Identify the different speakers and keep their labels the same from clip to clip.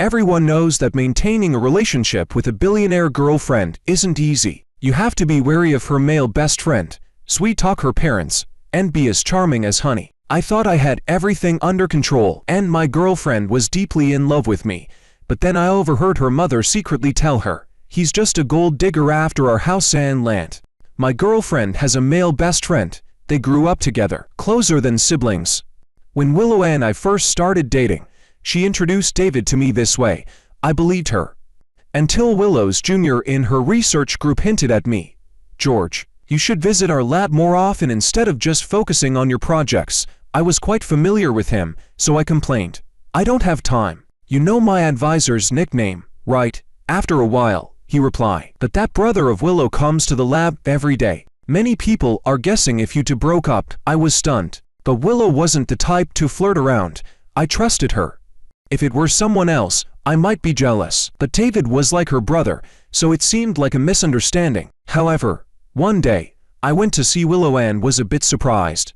Speaker 1: Everyone knows that maintaining a relationship with a billionaire girlfriend isn't easy. You have to be wary of her male best friend, sweet-talk her parents, and be as charming as honey. I thought I had everything under control and my girlfriend was deeply in love with me, but then I overheard her mother secretly tell her, "He's just a gold digger after our house and land." My girlfriend has a male best friend. They grew up together, closer than siblings. When Willow and I first started dating, she introduced David to me this way. I believed her. Until Willow's junior in her research group hinted at me, "George, you should visit our lab more often instead of just focusing on your projects." I was quite familiar with him, so I complained. "I don't have time." "You know my advisor's nickname, right?" After a while, he replied, "But that brother of Willow comes to the lab every day. Many people are guessing if you two broke up." I was stunned. But Willow wasn't the type to flirt around. I trusted her. If it were someone else, I might be jealous. But David was like her brother, so it seemed like a misunderstanding. However, one day, I went to see Willow and was a bit surprised.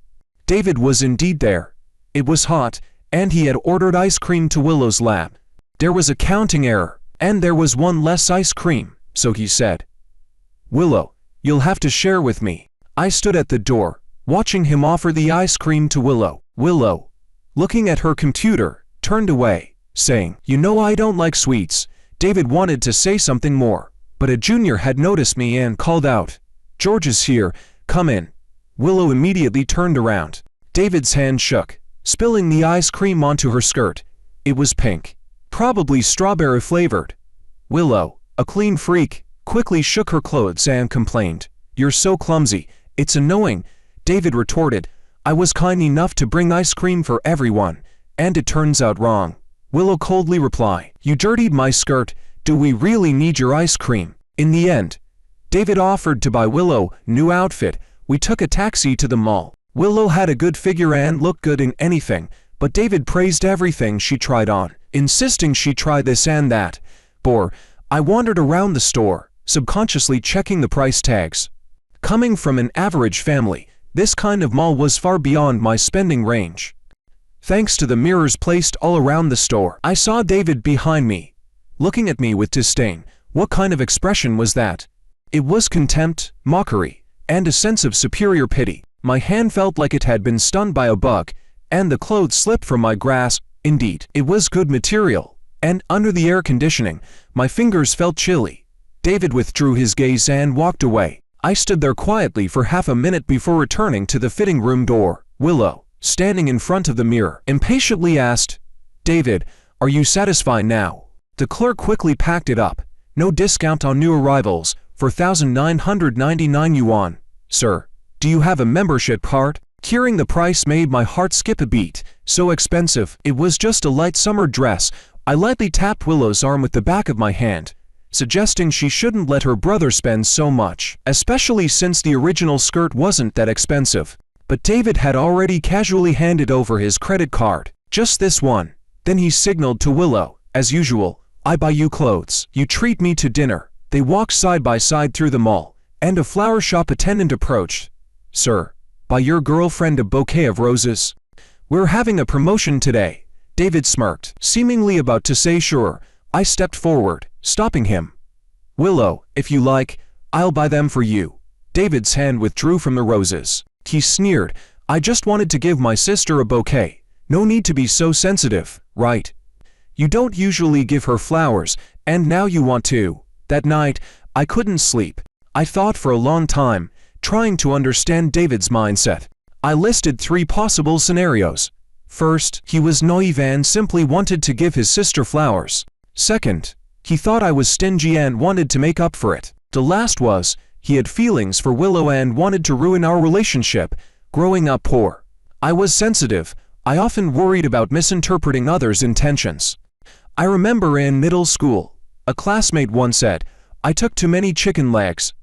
Speaker 1: David was indeed there. It was hot, and he had ordered ice cream to Willow's lab. There was a counting error, and there was one less ice cream, so he said, "Willow, you'll have to share with me." I stood at the door, watching him offer the ice cream to Willow. Willow, looking at her computer, turned away, saying, "You know I don't like sweets." David wanted to say something more, but a junior had noticed me and called out, "George is here, come in." Willow immediately turned around. David's hand shook, spilling the ice cream onto her skirt. It was pink, probably strawberry flavored. Willow, a clean freak, quickly shook her clothes and complained, "You're so clumsy, it's annoying." David retorted, "I was kind enough to bring ice cream for everyone, and it turns out wrong." Willow coldly replied, "You dirtied my skirt, do we really need your ice cream?" In the end, David offered to buy Willow a new outfit. We took a taxi to the mall. Willow had a good figure and looked good in anything, but David praised everything she tried on, insisting she try this and that. I wandered around the store, subconsciously checking the price tags. Coming from an average family, this kind of mall was far beyond my spending range. Thanks to the mirrors placed all around the store, I saw David behind me, looking at me with disdain. What kind of expression was that? It was contempt, mockery, and a sense of superior pity. My hand felt like it had been stunned by a bug, and the clothes slipped from my grasp. Indeed, it was good material, and under the air conditioning, my fingers felt chilly. David withdrew his gaze and walked away. I stood there quietly for half a minute before returning to the fitting room door. Willow, standing in front of the mirror, impatiently asked, "David, are you satisfied now?" The clerk quickly packed it up. "No discount on new arrivals, 4,999 yuan. Sir, do you have a membership card?" Hearing the price made my heart skip a beat. So expensive. It was just a light summer dress. I lightly tapped Willow's arm with the back of my hand, suggesting she shouldn't let her brother spend so much, especially since the original skirt wasn't that expensive. But David had already casually handed over his credit card. "Just this one." Then he signaled to Willow, "As usual, I buy you clothes. You treat me to dinner." They walked side by side through the mall, and a flower shop attendant approached. "Sir, buy your girlfriend a bouquet of roses. We're having a promotion today." David smirked, seemingly about to say sure. I stepped forward, stopping him. "Willow, if you like, I'll buy them for you." David's hand withdrew from the roses. He sneered, "I just wanted to give my sister a bouquet. No need to be so sensitive, right? You don't usually give her flowers, and now you want to." That night, I couldn't sleep. I thought for a long time, trying to understand David's mindset. I listed 3 possible scenarios. First, he was naive and simply wanted to give his sister flowers. Second, he thought I was stingy and wanted to make up for it. The last was, he had feelings for Willow and wanted to ruin our relationship. Growing up poor, I was sensitive. I often worried about misinterpreting others' intentions. I remember in middle school, a classmate once said, "I took too many chicken legs.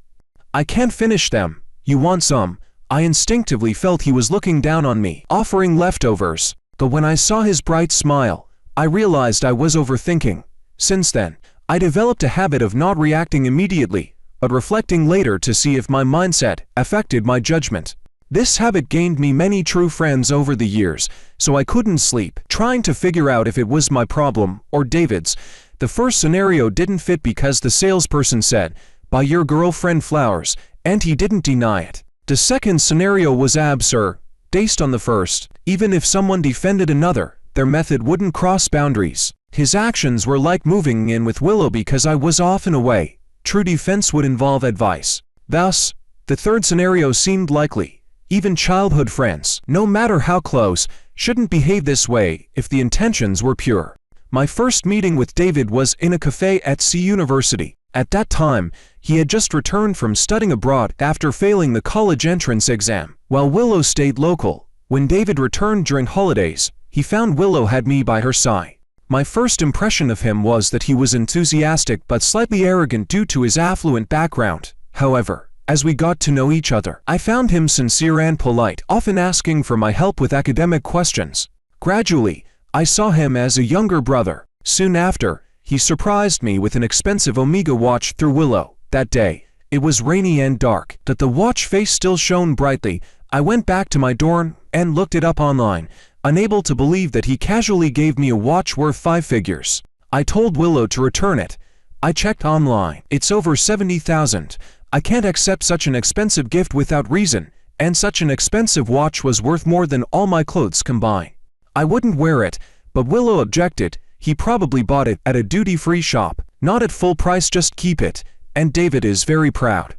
Speaker 1: I can't finish them. You want some?" I instinctively felt he was looking down on me, offering leftovers. But when I saw his bright smile, I realized I was overthinking. Since then, I developed a habit of not reacting immediately, but reflecting later to see if my mindset affected my judgment. This habit gained me many true friends over the years, so I couldn't sleep, trying to figure out if it was my problem or David's. The first scenario didn't fit because the salesperson said, "Buy your girlfriend flowers," and he didn't deny it. The second scenario was absurd. Based on the first, even if someone defended another, their method wouldn't cross boundaries. His actions were like moving in with Willow because I was often away. True defense would involve advice. Thus, the third scenario seemed likely. Even childhood friends, no matter how close, shouldn't behave this way if the intentions were pure. My first meeting with David was in a cafe at C University. At that time, he had just returned from studying abroad after failing the college entrance exam, while Willow stayed local. When David returned during holidays, he found Willow had me by her side. My first impression of him was that he was enthusiastic but slightly arrogant due to his affluent background. However, as we got to know each other, I found him sincere and polite, often asking for my help with academic questions. Gradually, I saw him as a younger brother. Soon after, he surprised me with an expensive Omega watch through Willow. That day, it was rainy and dark, but the watch face still shone brightly. I went back to my dorm and looked it up online, unable to believe that he casually gave me a watch worth 5 figures. I told Willow to return it. I checked online. It's over 70,000. I can't accept such an expensive gift without reason, and such an expensive watch was worth more than all my clothes combined. I wouldn't wear it, but Willow objected. He probably bought it at a duty-free shop. Not at full price, just keep it. And David is very proud.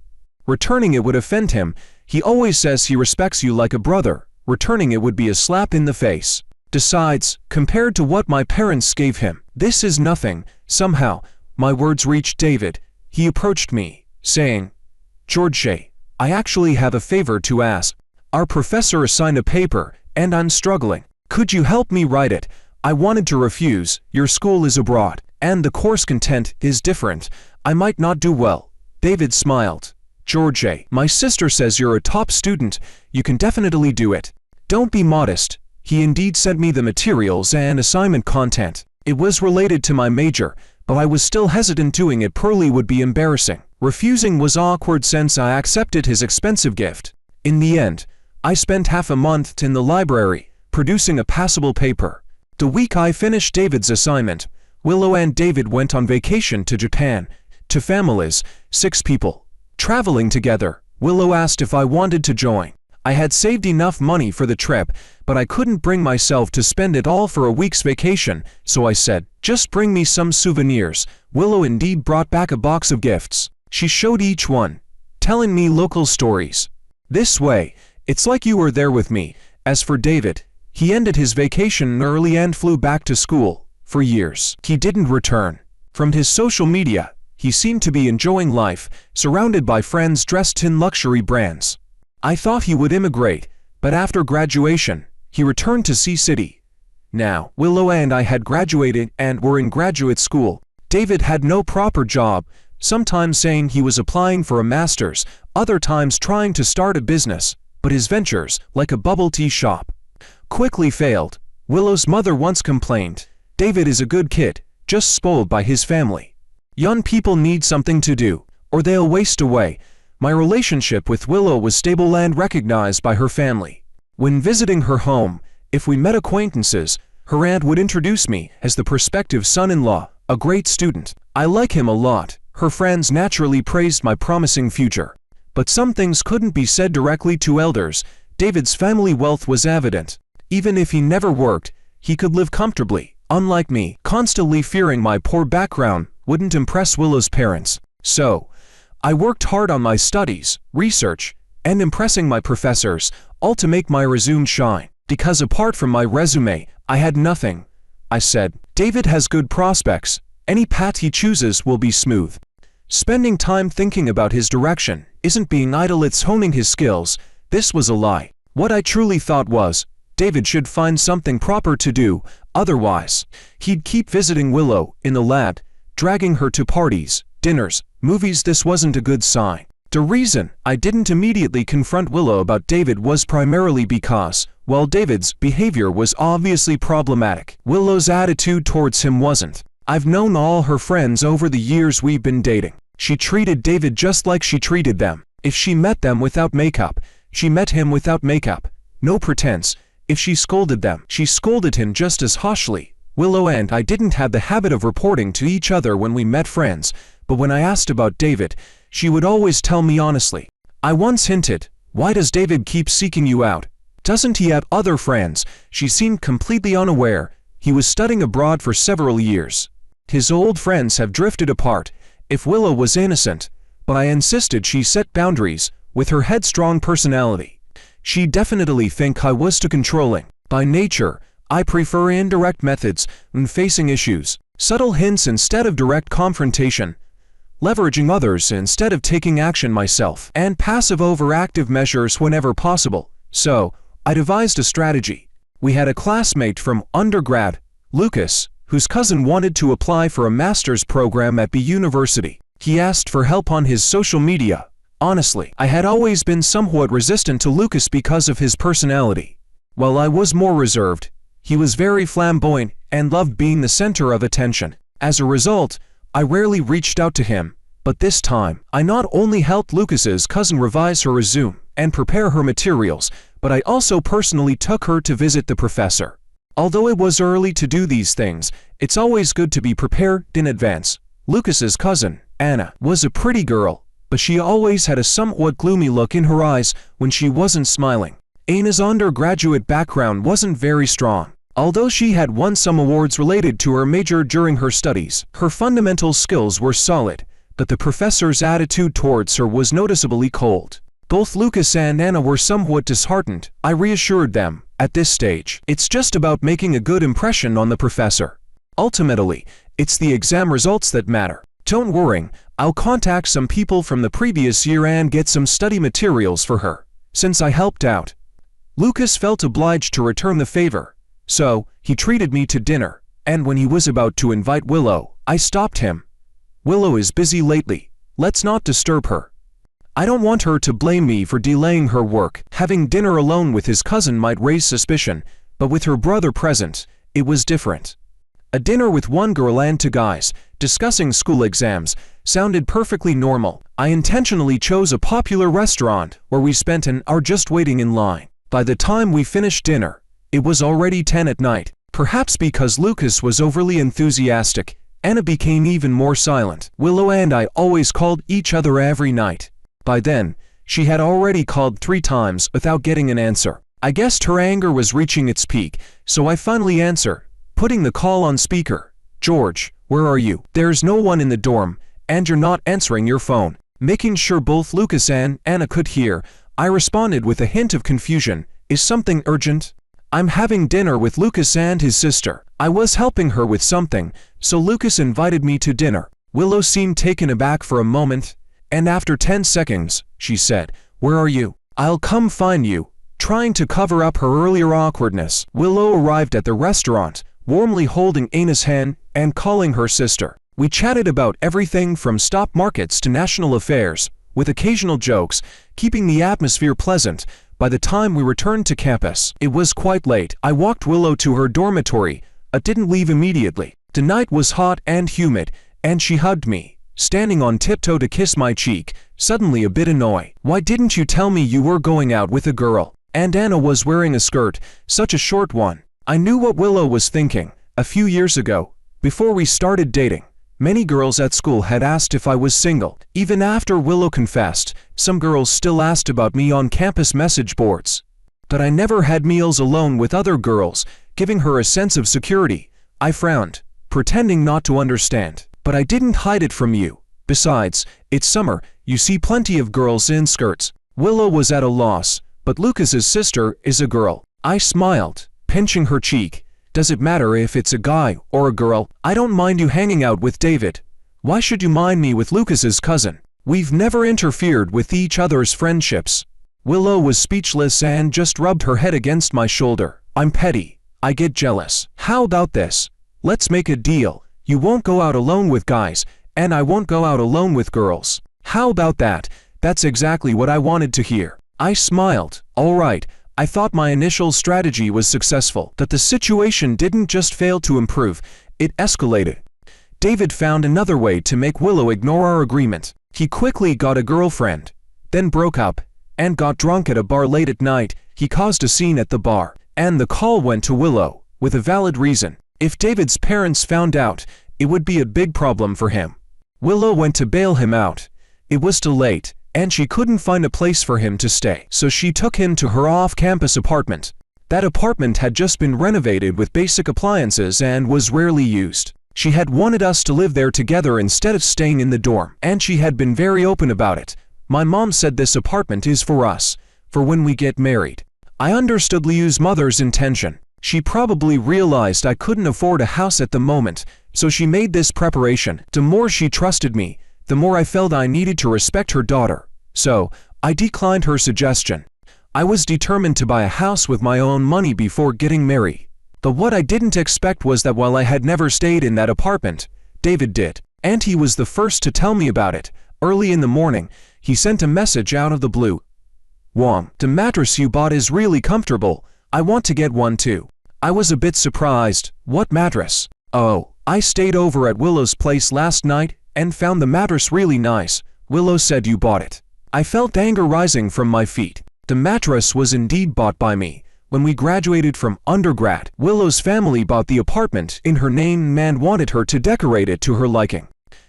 Speaker 1: Returning it would offend him. He always says he respects you like a brother. Returning it would be a slap in the face. Besides, compared to what my parents gave him, this is nothing. Somehow, my words reached David. He approached me, saying, "George, I actually have a favor to ask. Our professor assigned a paper, and I'm struggling. Could you help me write it? I wanted to refuse. Your school is abroad, and the course content is different. I might not do well." David smiled. "George, my sister says you're a top student. You can definitely do it. Don't be modest." He indeed sent me the materials and assignment content. It was related to my major, but I was still hesitant. Doing it poorly would be embarrassing. Refusing was awkward since I accepted his expensive gift. In the end, I spent half a month in the library, producing a passable paper. The week I finished David's assignment, Willow and David went on vacation to Japan. 2 families, 6 people. Traveling together, Willow asked if I wanted to join. I had saved enough money for the trip, but I couldn't bring myself to spend it all for a week's vacation, so I said, "Just bring me some souvenirs." Willow indeed brought back a box of gifts. She showed each one, telling me local stories. "This way, it's like you were there with me." As for David, he ended his vacation early and flew back to school. For years, he didn't return. From his social media, he seemed to be enjoying life, surrounded by friends dressed in luxury brands. I thought he would immigrate, but after graduation, he returned to C-City. Now, Willow and I had graduated and were in graduate school. David had no proper job, sometimes saying he was applying for a master's, other times trying to start a business, but his ventures, like a bubble tea shop, quickly failed. Willow's mother once complained, "David is a good kid, just spoiled by his family. Young people need something to do, or they'll waste away." My relationship with Willow was stable and recognized by her family. When visiting her home, if we met acquaintances, her aunt would introduce me as the prospective son-in-law, a great student. I like him a lot. Her friends naturally praised my promising future. But some things couldn't be said directly to elders. David's family wealth was evident. Even if he never worked, he could live comfortably. Unlike me, constantly fearing my poor background wouldn't impress Willow's parents. So, I worked hard on my studies, research, and impressing my professors, all to make my resume shine. Because apart from my resume, I had nothing. I said, "David has good prospects. Any path he chooses will be smooth." Spending time thinking about his direction isn't being idle, it's honing his skills. This was a lie. What I truly thought was, David should find something proper to do, otherwise, he'd keep visiting Willow in the lab, dragging her to parties, dinners, movies. This wasn't a good sign. The reason I didn't immediately confront Willow about David was primarily because, while David's behavior was obviously problematic, Willow's attitude towards him wasn't. I've known all her friends over the years we've been dating. She treated David just like she treated them. If she met them without makeup, She met him without makeup, no pretense. If she scolded them, she scolded him just as harshly. Willow and I didn't have the habit of reporting to each other when we met friends, but when I asked about David, she would always tell me honestly. I once hinted, "Why does David keep seeking you out? Doesn't he have other friends?" She seemed completely unaware. He was studying abroad for several years. His old friends have drifted apart. If Willow was innocent, but I insisted she set boundaries. With her headstrong personality, she definitely think I was too controlling. By nature, I prefer indirect methods when facing issues, subtle hints instead of direct confrontation, leveraging others instead of taking action myself, and passive overactive measures whenever possible. So, I devised a strategy. We had a classmate from undergrad, Lucas, whose cousin wanted to apply for a master's program at B University. He asked for help on his social media. Honestly, I had always been somewhat resistant to Lucas because of his personality. While I was more reserved, he was very flamboyant and loved being the center of attention. As a result, I rarely reached out to him, but this time, I not only helped Lucas's cousin revise her resume and prepare her materials, but I also personally took her to visit the professor. Although it was early to do these things, it's always good to be prepared in advance. Lucas's cousin, Anna, was a pretty girl, but she always had a somewhat gloomy look in her eyes when she wasn't smiling. Anna's undergraduate background wasn't very strong. Although she had won some awards related to her major during her studies, her fundamental skills were solid, but the professor's attitude towards her was noticeably cold. Both Lucas and Anna were somewhat disheartened. I reassured them, at this stage, it's just about making a good impression on the professor. Ultimately, it's the exam results that matter. Don't worry, I'll contact some people from the previous year and get some study materials for her. Since I helped out, Lucas felt obliged to return the favor. So, he treated me to dinner, and when he was about to invite Willow, I stopped him. Willow is busy lately. Let's not disturb her. I don't want her to blame me for delaying her work. Having dinner alone with his cousin might raise suspicion, but with her brother present, it was different. A dinner with one girl and two guys, discussing school exams, sounded perfectly normal. I intentionally chose a popular restaurant where we spent an hour just waiting in line. By the time we finished dinner, it was already 10 at night. Perhaps because Lucas was overly enthusiastic, Anna became even more silent. Willow and I always called each other every night. By then, she had already called 3 times without getting an answer. I guessed her anger was reaching its peak, so I finally answered, putting the call on speaker. "George, where are you? There's no one in the dorm, and you're not answering your phone." Making sure both Lucas and Anna could hear, I responded with a hint of confusion. "Is something urgent?" "I'm having dinner with Lucas and his sister. I was helping her with something, so Lucas invited me to dinner." Willow seemed taken aback for a moment, and after 10 seconds, she said, "Where are you? I'll come find you." Trying to cover up her earlier awkwardness, Willow arrived at the restaurant, warmly holding Anna's hand and calling her sister. We chatted about everything from stock markets to national affairs, with occasional jokes, keeping the atmosphere pleasant. By the time we returned to campus, it was quite late. I walked Willow to her dormitory, but didn't leave immediately. The night was hot and humid, and she hugged me, standing on tiptoe to kiss my cheek, suddenly a bit annoyed. "Why didn't you tell me you were going out with a girl?" And Anna was wearing a skirt, such a short one. I knew what Willow was thinking. A few years ago, before we started dating, many girls at school had asked if I was single. Even after Willow confessed, some girls still asked about me on campus message boards. But I never had meals alone with other girls, giving her a sense of security. I frowned, pretending not to understand. "But I didn't hide it from you. Besides, it's summer, you see plenty of girls in skirts." Willow was at a loss, but Lucas's sister is a girl. I smiled, pinching her cheek. "Does it matter if it's a guy or a girl? I don't mind you hanging out with David. Why should you mind me with Lucas's cousin? We've never interfered with each other's friendships." Willow was speechless and just rubbed her head against my shoulder. "I'm petty. I get jealous. How about this? Let's make a deal. You won't go out alone with guys, and I won't go out alone with girls. How about that?" That's exactly what I wanted to hear. I smiled. All right. I thought my initial strategy was successful, but the situation didn't just fail to improve, it escalated. David found another way to make Willow ignore our agreement. He quickly got a girlfriend, then broke up, and got drunk at a bar late at night. He caused a scene at the bar, and the call went to Willow, with a valid reason. If David's parents found out, it would be a big problem for him. Willow went to bail him out. It was too late, and she couldn't find a place for him to stay, so she took him to her off-campus apartment. That apartment had just been renovated with basic appliances and was rarely used. She had wanted us to live there together instead of staying in the dorm, and she had been very open about it. My mom said this apartment is for us, for when we get married. I understood Liu's mother's intention. She probably realized I couldn't afford a house at the moment, so she made this preparation. The more she trusted me, the more I felt I needed to respect her daughter. So, I declined her suggestion. I was determined to buy a house with my own money before getting married. But what I didn't expect was that while I had never stayed in that apartment, David did. And he was the first to tell me about it. Early in the morning, he sent a message out of the blue. "Wong, the mattress you bought is really comfortable. I want to get one too." I was a bit surprised. What mattress? "Oh, I stayed over at Willow's place last night and found the mattress really nice. Willow said you bought it." I felt anger rising from my feet. The mattress was indeed bought by me. When we graduated from undergrad, Willow's family bought the apartment in her name and wanted her to decorate it to her liking.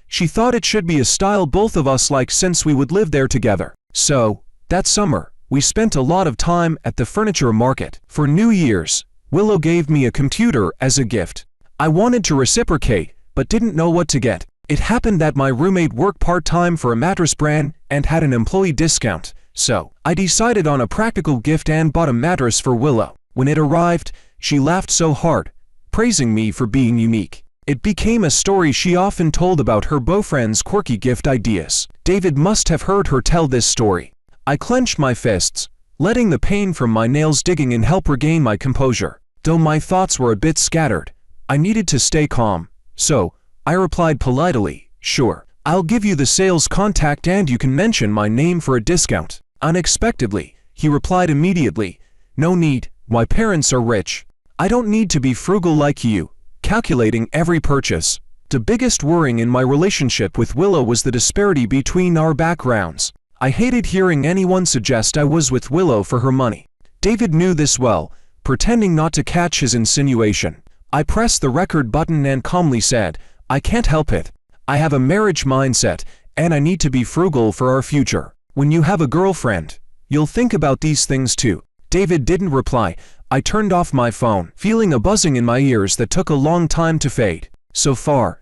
Speaker 1: She thought it should be a style both of us liked since we would live there together. So, that summer, we spent a lot of time at the furniture market. For New Year's, Willow gave me a computer as a gift. I wanted to reciprocate, but didn't know what to get. It happened that my roommate worked part-time for a mattress brand and had an employee discount, so I decided on a practical gift and bought a mattress for Willow. When it arrived, she laughed so hard, praising me for being unique. It became a story she often told about her boyfriend's quirky gift ideas. David must have heard her tell this story. I clenched my fists, letting the pain from my nails digging in help regain my composure. Though my thoughts were a bit scattered, I needed to stay calm, so I replied politely, "Sure, I'll give you the sales contact and you can mention my name for a discount." Unexpectedly, he replied immediately, "No need, my parents are rich. I don't need to be frugal like you." Calculating every purchase. The biggest worrying in my relationship with Willow was the disparity between our backgrounds. I hated hearing anyone suggest I was with Willow for her money. David knew this well, pretending not to catch his insinuation. I pressed the record button and calmly said, "I can't help it. I have a marriage mindset, and I need to be frugal for our future. When you have a girlfriend, you'll think about these things too." David didn't reply. I turned off my phone, feeling a buzzing in my ears that took a long time to fade. So far,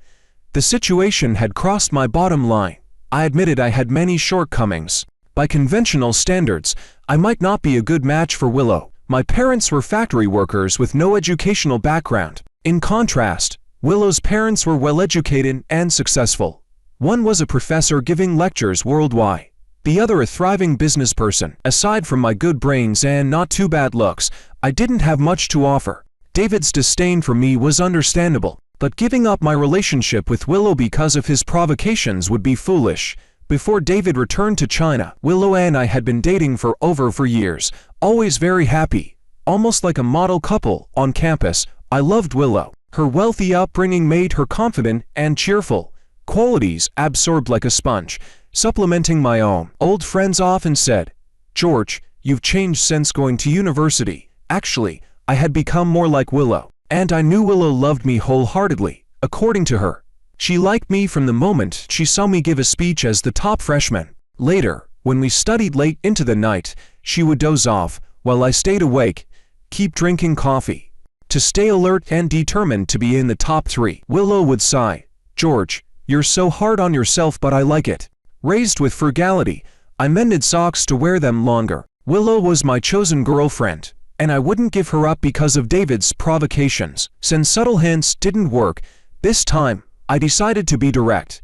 Speaker 1: the situation had crossed my bottom line. I admitted I had many shortcomings. By conventional standards, I might not be a good match for Willow. My parents were factory workers with no educational background. In contrast, Willow's parents were well-educated and successful. One was a professor giving lectures worldwide. The other a thriving business person. Aside from my good brains and not too bad looks, I didn't have much to offer. David's disdain for me was understandable, but giving up my relationship with Willow because of his provocations would be foolish. Before David returned to China, Willow and I had been dating for over 4 years, always very happy, almost like a model couple on campus. I loved Willow. Her wealthy upbringing made her confident and cheerful, qualities absorbed like a sponge, supplementing my own. Old friends often said, "George, you've changed since going to university." Actually, I had become more like Willow, and I knew Willow loved me wholeheartedly, according to her. She liked me from the moment she saw me give a speech as the top freshman. Later, when we studied late into the night, she would doze off, while I stayed awake, keep drinking coffee. To stay alert and determined to be in the top 3, Willow would sigh, "George, you're so hard on yourself, but I like it." Raised with frugality, I mended socks to wear them longer. Willow was my chosen girlfriend, and I wouldn't give her up because of David's provocations. Since subtle hints didn't work, this time, I decided to be direct.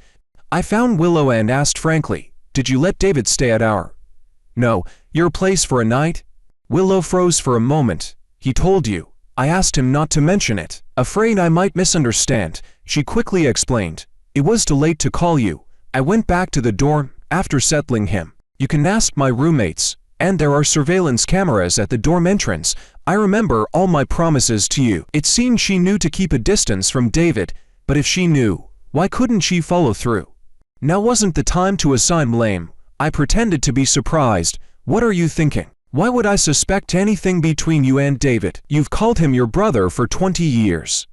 Speaker 1: I found Willow and asked frankly, "Did you let David stay at our your place for a night?" Willow froze for a moment. "He told you." I asked him not to mention it. Afraid I might misunderstand, she quickly explained, "It was too late to call you." I went back to the dorm after settling him. "You can ask my roommates, and there are surveillance cameras at the dorm entrance. I remember all my promises to you." It seemed she knew to keep a distance from David, but if she knew, why couldn't she follow through? Now wasn't the time to assign blame. I pretended to be surprised. What are you thinking? Why would I suspect anything between you and David? You've called him your brother for 20 years.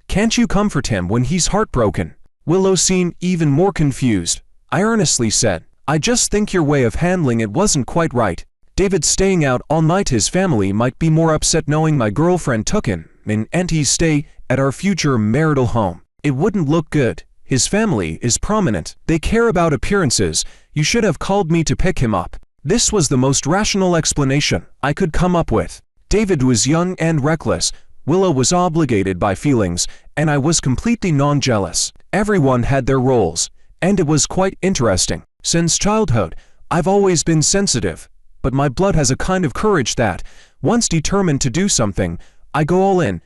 Speaker 1: Can't you comfort him when he's heartbroken?" Willow seemed even more confused. I earnestly said, "I just think your way of handling it wasn't quite right. David staying out all night, his family might be more upset knowing my girlfriend took him in and he stay at our future marital home. It wouldn't look good. His family is prominent. They care about appearances. You should have called me to pick him up." This was the most rational explanation I could come up with. David was young and reckless. Willow was obligated by feelings, and I was completely non-jealous. Everyone had their roles, and it was quite interesting. Since childhood, I've always been sensitive, but my blood has a kind of courage that, once determined to do something, I go all in,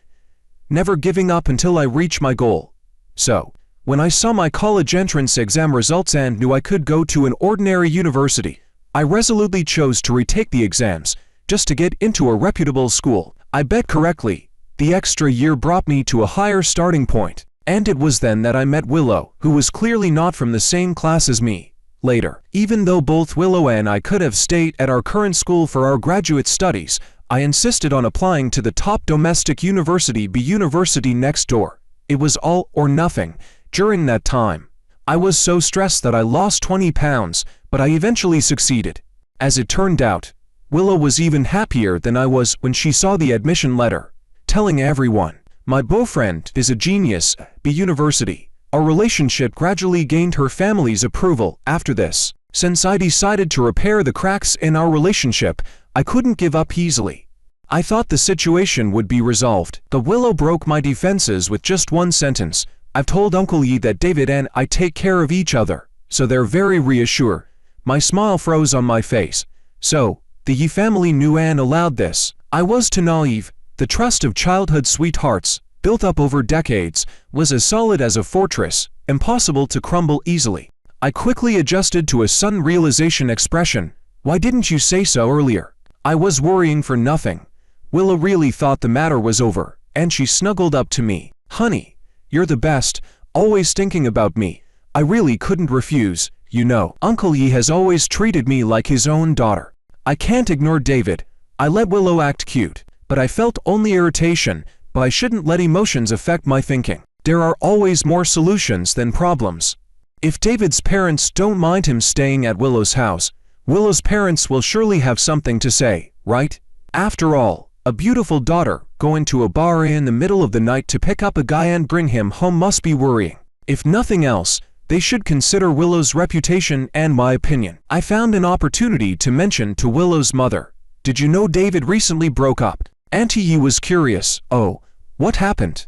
Speaker 1: never giving up until I reach my goal. So, when I saw my college entrance exam results and knew I could go to an ordinary university, I resolutely chose to retake the exams, just to get into a reputable school. I bet correctly. The extra year brought me to a higher starting point, and it was then that I met Willow, who was clearly not from the same class as me. Later, even though both Willow and I could have stayed at our current school for our graduate studies, I insisted on applying to the top domestic university, the university next door. It was all or nothing. During that time, I was so stressed that I lost 20 pounds, but I eventually succeeded. As it turned out, Willow was even happier than I was when she saw the admission letter, telling everyone, "My boyfriend is a genius at the university." Our relationship gradually gained her family's approval after this. Since I decided to repair the cracks in our relationship, I couldn't give up easily. I thought the situation would be resolved. But Willow broke my defenses with just one sentence. "I've told Uncle Yi that David and I take care of each other, so they're very reassured." My smile froze on my face. So, the Yi family knew and allowed this. I was too naive. The trust of childhood sweethearts, built up over decades, was as solid as a fortress, impossible to crumble easily. I quickly adjusted to a sudden realization expression. "Why didn't you say so earlier?" I was worrying for nothing. Willow really thought the matter was over, and she snuggled up to me. "Honey, you're the best, always thinking about me." I really couldn't refuse. "You know, Uncle Yi has always treated me like his own daughter. I can't ignore David." I let Willow act cute, but I felt only irritation. But I shouldn't let emotions affect my thinking. There are always more solutions than problems. If David's parents don't mind him staying at Willow's house, Willow's parents will surely have something to say, right? After all, a beautiful daughter going to a bar in the middle of the night to pick up a guy and bring him home must be worrying. If nothing else, they should consider Willow's reputation and my opinion. I found an opportunity to mention to Willow's mother, "Did you know David recently broke up?" Auntie Yi was curious. "Oh, what happened?"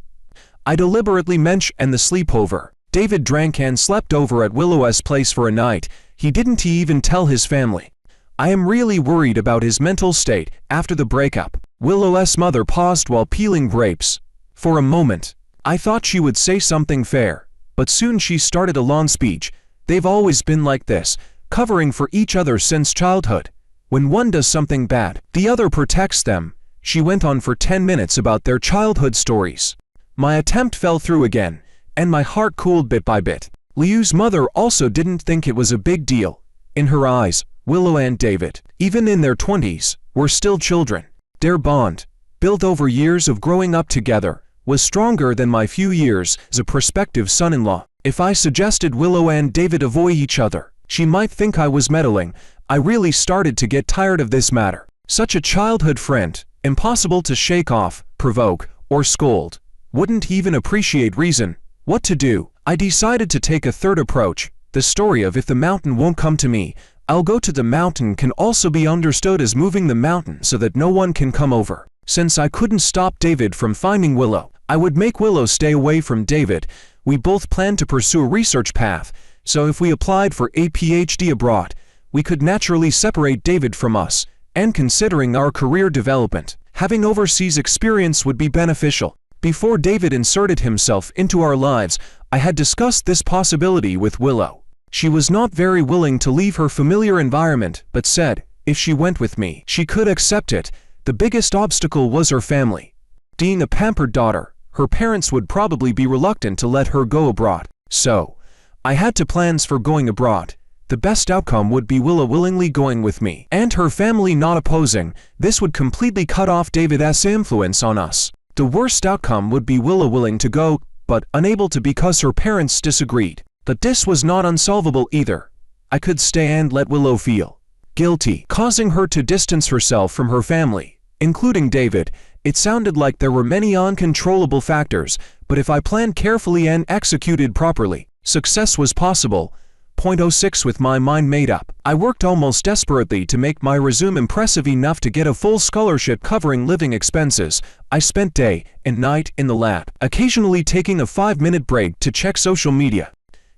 Speaker 1: I deliberately mentioned the sleepover. David drank and slept over at Willow's place for a night. He didn't even tell his family. I am really worried about his mental state after the breakup. Willow's mother paused while peeling grapes. For a moment, I thought she would say something fair, but soon she started a long speech. "They've always been like this, covering for each other since childhood. When one does something bad, the other protects them." She went on for 10 minutes about their childhood stories. My attempt fell through again, and my heart cooled bit by bit. Liu's mother also didn't think it was a big deal. In her eyes, Willow and David, even in their 20s, were still children. Their bond, built over years of growing up together, was stronger than my few years as a prospective son-in-law. If I suggested Willow and David avoid each other, she might think I was meddling. I really started to get tired of this matter. Such a childhood friend, impossible to shake off, provoke, or scold. Wouldn't even appreciate reason. What to do? I decided to take a third approach. The story of "if the mountain won't come to me, I'll go to the mountain" can also be understood as moving the mountain so that no one can come over. Since I couldn't stop David from finding Willow, I would make Willow stay away from David. We both planned to pursue a research path, so if we applied for a PhD abroad, we could naturally separate David from us. And considering our career development, having overseas experience would be beneficial. Before David inserted himself into our lives, I had discussed this possibility with Willow. She was not very willing to leave her familiar environment, but said, if she went with me, she could accept it. The biggest obstacle was her family. Being a pampered daughter, her parents would probably be reluctant to let her go abroad. So, I had two plans for going abroad. The best outcome would be Willow willingly going with me, and her family not opposing. This would completely cut off David's influence on us. The worst outcome would be Willow willing to go, but unable to because her parents disagreed. But this was not unsolvable either. I could stay and let Willow feel guilty, causing her to distance herself from her family, including David. It sounded like there were many uncontrollable factors, but if I planned carefully and executed properly, success was possible. 0.06 With my mind made up, I worked almost desperately to make my resume impressive enough to get a full scholarship covering living expenses. I spent day and night in the lab, occasionally taking a 5-minute break to check social media.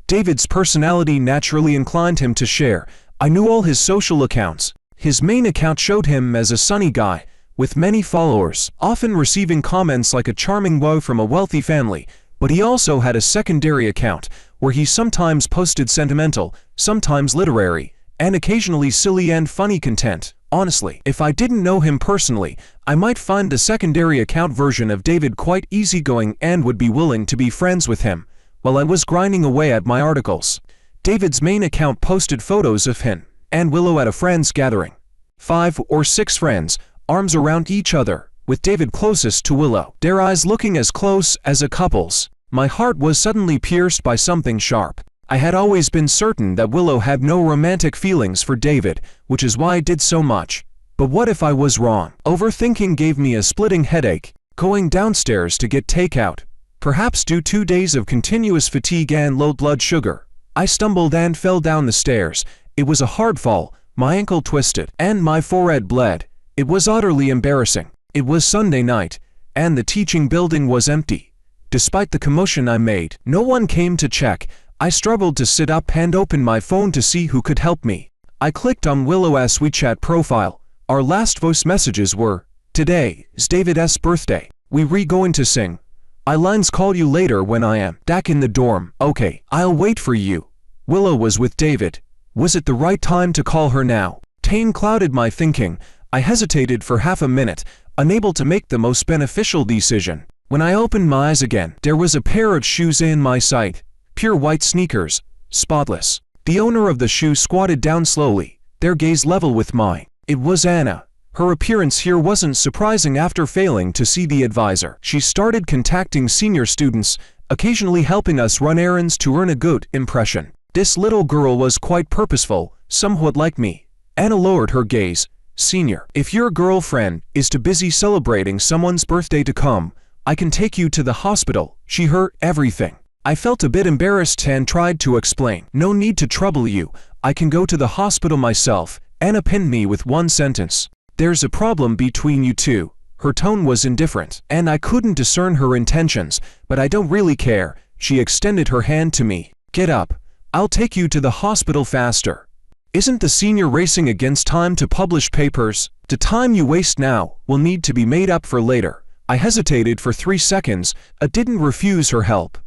Speaker 1: David's personality naturally inclined him to share. I knew all his social accounts. His main account showed him as a sunny guy, with many followers, often receiving comments like a charming boy from a wealthy family. But he also had a secondary account, where he sometimes posted sentimental, sometimes literary, and occasionally silly and funny content. Honestly, if I didn't know him personally, I might find the secondary account version of David quite easygoing and would be willing to be friends with him, while I was grinding away at my articles. David's main account posted photos of him and Willow at a friend's gathering. 5 or 6 friends, arms around each other, with David closest to Willow, their eyes looking as close as a couple's. My heart was suddenly pierced by something sharp. I had always been certain that Willow had no romantic feelings for David, which is why I did so much. But what if I was wrong? Overthinking gave me a splitting headache. Going downstairs to get takeout, perhaps due to 2 days of continuous fatigue and low blood sugar, I stumbled and fell down the stairs. It was a hard fall, my ankle twisted, and my forehead bled. It was utterly embarrassing. It was Sunday night, and the teaching building was empty. Despite the commotion I made, no one came to check. I struggled to sit up and open my phone to see who could help me. I clicked on Willow's WeChat profile. Our last voice messages were, "Today is David's birthday. We going to sing. I lines call you later when I am back in the dorm. Okay, I'll wait for you." Willow was with David. Was it the right time to call her now? Pain clouded my thinking. I hesitated for half a minute, unable to make the most beneficial decision. When I opened my eyes again, there was a pair of shoes in my sight. Pure white sneakers, spotless. The owner of the shoes squatted down slowly, their gaze level with mine. It was Anna. Her appearance here wasn't surprising after failing to see the advisor. She started contacting senior students, occasionally helping us run errands to earn a good impression. This little girl was quite purposeful, somewhat like me. Anna lowered her gaze. "Senior, if your girlfriend is too busy celebrating someone's birthday to come, I can take you to the hospital." She heard everything. I felt a bit embarrassed and tried to explain. "No need to trouble you. I can go to the hospital myself." Anna pinned me with one sentence. "There's a problem between you two." Her tone was indifferent, and I couldn't discern her intentions, but I don't really care. She extended her hand to me. "Get up. I'll take you to the hospital faster. Isn't the senior racing against time to publish papers? The time you waste now will need to be made up for later." I hesitated for 3 seconds. I didn't refuse her help.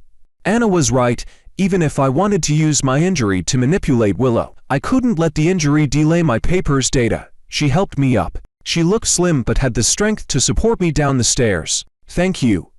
Speaker 1: Anna was right. Even if I wanted to use my injury to manipulate Willow, I couldn't let the injury delay my papers data. She helped me up. She looked slim but had the strength to support me down the stairs. "Thank you."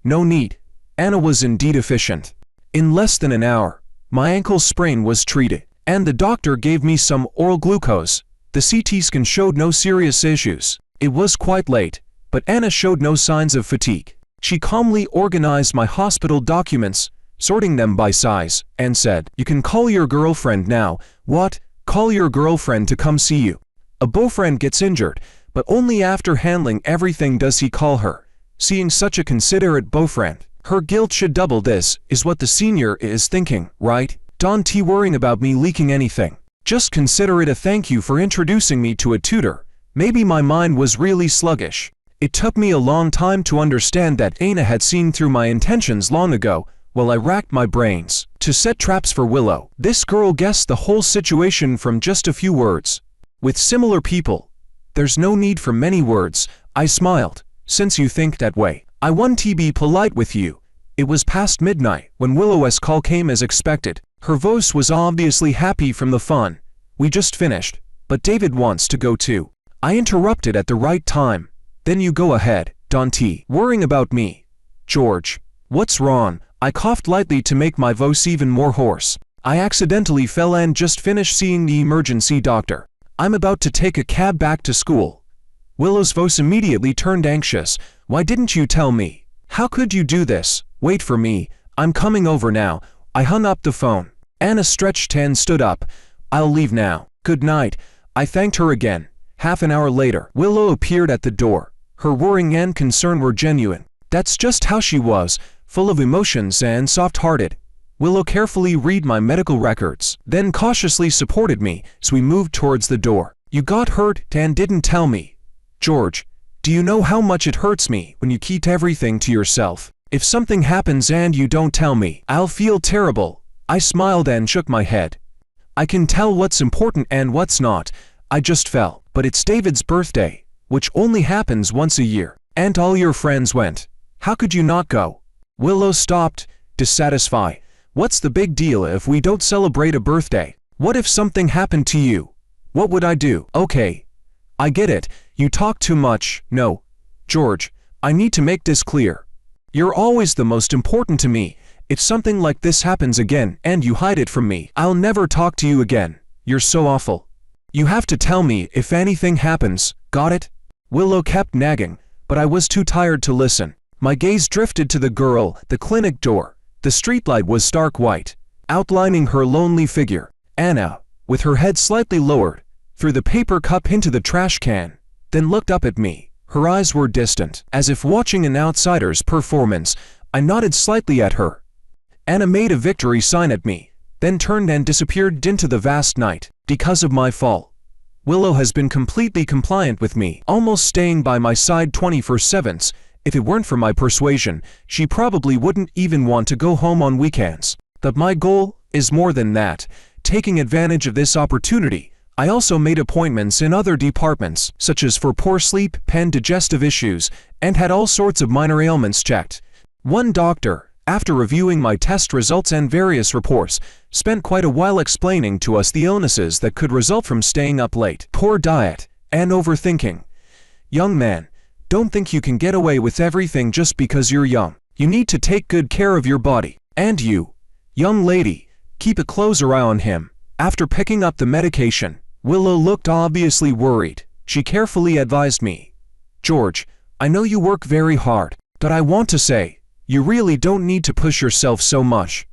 Speaker 1: "No need." Anna was indeed efficient. In less than an hour, my ankle sprain was treated, and the doctor gave me some oral glucose. The CT scan showed no serious issues. It was quite late, but Anna showed no signs of fatigue. She calmly organized my hospital documents, sorting them by size, and said, "You can call your girlfriend now." "What? Call your girlfriend to come see you?" A boyfriend gets injured, but only after handling everything does he call her. Seeing such a considerate boyfriend, her guilt should double. This is what the senior is thinking, right? Don't worrying about me leaking anything. Just consider it a thank you for introducing me to a tutor. Maybe my mind was really sluggish. It took me a long time to understand that Anna had seen through my intentions long ago, while I racked my brains to set traps for Willow. This girl guessed the whole situation from just a few words. With similar people, there's no need for many words. I smiled. "Since you think that way, I want to be polite with you." It was past midnight when Willow's call came as expected. Her voice was obviously happy from the fun. "We just finished, but David wants to go too." I interrupted at the right time. "Then you go ahead, don't worrying about me." "George, what's wrong?" I coughed lightly to make my voice even more hoarse. I accidentally fell and just finished seeing the emergency doctor. I'm about to take a cab back to school." Willow's voice immediately turned anxious. "Why didn't you tell me? How could you do this? Wait for me. I'm coming over now." I hung up the phone. Anna stretched and stood up. "I'll leave now. Good night." I thanked her again. Half an hour later, Willow appeared at the door. Her worrying and concern were genuine. That's just how she was, full of emotions and soft-hearted. Willow carefully read my medical records, then cautiously supported me as we moved towards the door. "You got hurt and didn't tell me. George, do you know how much it hurts me when you keep everything to yourself? If something happens and you don't tell me, I'll feel terrible." I smiled and shook my head. "I can tell what's important and what's not. I just fell. But it's David's birthday, which only happens once a year, and all your friends went. How could you not go?" Willow stopped, dissatisfied. "What's the big deal if we don't celebrate a birthday? What if something happened to you? What would I do?" "Okay, I get it. You talk too much." "No, George, I need to make this clear. You're always the most important to me. If something like this happens again and you hide it from me, I'll never talk to you again. You're so awful. You have to tell me if anything happens, got it?" Willow kept nagging, but I was too tired to listen. My gaze drifted to the girl at the clinic door. The streetlight was stark white, outlining her lonely figure. Anna, with her head slightly lowered, threw the paper cup into the trash can, then looked up at me. Her eyes were distant, as if watching an outsider's performance. I nodded slightly at her. Anna made a victory sign at me, then turned and disappeared into the vast night. Because of my fall, Willow has been completely compliant with me, almost staying by my side 24/7. If it weren't for my persuasion, she probably wouldn't even want to go home on weekends. But my goal is more than that. Taking advantage of this opportunity, I also made appointments in other departments, such as for poor sleep and digestive issues, and had all sorts of minor ailments checked. One doctor, after reviewing my test results and various reports, spent quite a while explaining to us the illnesses that could result from staying up late, poor diet, and overthinking. "Young man, don't think you can get away with everything just because you're young. You need to take good care of your body. And you, young lady, keep a closer eye on him." After picking up the medication, Willow looked obviously worried. She carefully advised me. "George, I know you work very hard, but I want to say, you really don't need to push yourself so much.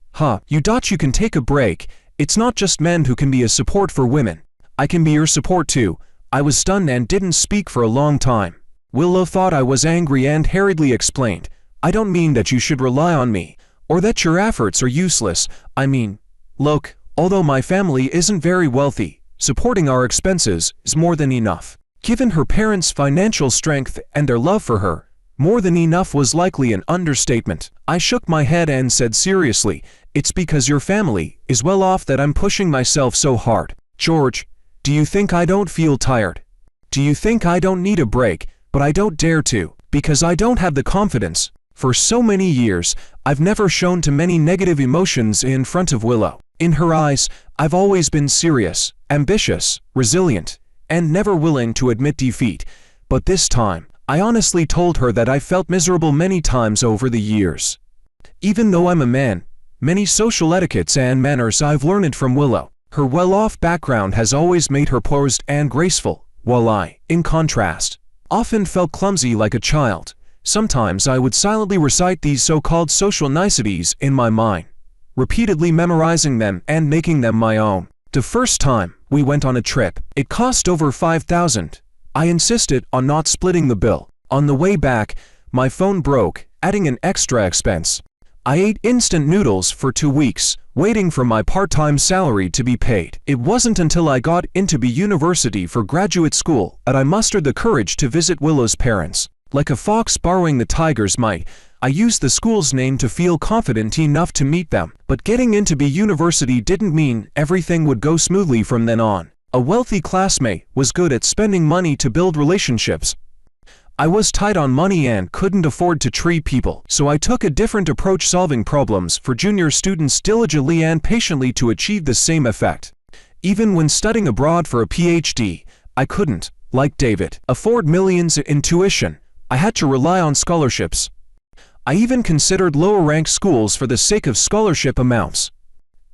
Speaker 1: You thought you can take a break. It's not just men who can be a support for women. I can be your support too." I was stunned and didn't speak for a long time. Willow thought I was angry and hurriedly explained, "I don't mean that you should rely on me, or that your efforts are useless. I mean, look, although my family isn't very wealthy, supporting our expenses is more than enough." Given her parents' financial strength and their love for her, more than enough was likely an understatement. I shook my head and said seriously, "It's because your family is well off that I'm pushing myself so hard." "George, do you think I don't feel tired? Do you think I don't need a break, but I don't dare to, because I don't have the confidence? For so many years, I've never shown too many negative emotions in front of Willow. In her eyes, I've always been serious, ambitious, resilient, and never willing to admit defeat. But this time, I honestly told her that I felt miserable many times over the years. Even though I'm a man, many social etiquettes and manners I've learned from Willow. Her well-off background has always made her poised and graceful, while I, in contrast, often felt clumsy like a child. Sometimes I would silently recite these so-called social niceties in my mind, repeatedly memorizing them and making them my own. The first time we went on a trip, it cost over $5,000. I insisted on not splitting the bill. On the way back, my phone broke, adding an extra expense. I ate instant noodles for 2 weeks, waiting for my part-time salary to be paid. It wasn't until I got into the university for graduate school that I mustered the courage to visit Willow's parents. Like a fox borrowing the tiger's might, I used the school's name to feel confident enough to meet them. But getting into the university didn't mean everything would go smoothly from then on. A wealthy classmate was good at spending money to build relationships. I was tight on money and couldn't afford to treat people, so I took a different approach, solving problems for junior students diligently and patiently to achieve the same effect. Even when studying abroad for a PhD, I couldn't, like David, afford millions in tuition. I had to rely on scholarships. I even considered lower-ranked schools for the sake of scholarship amounts.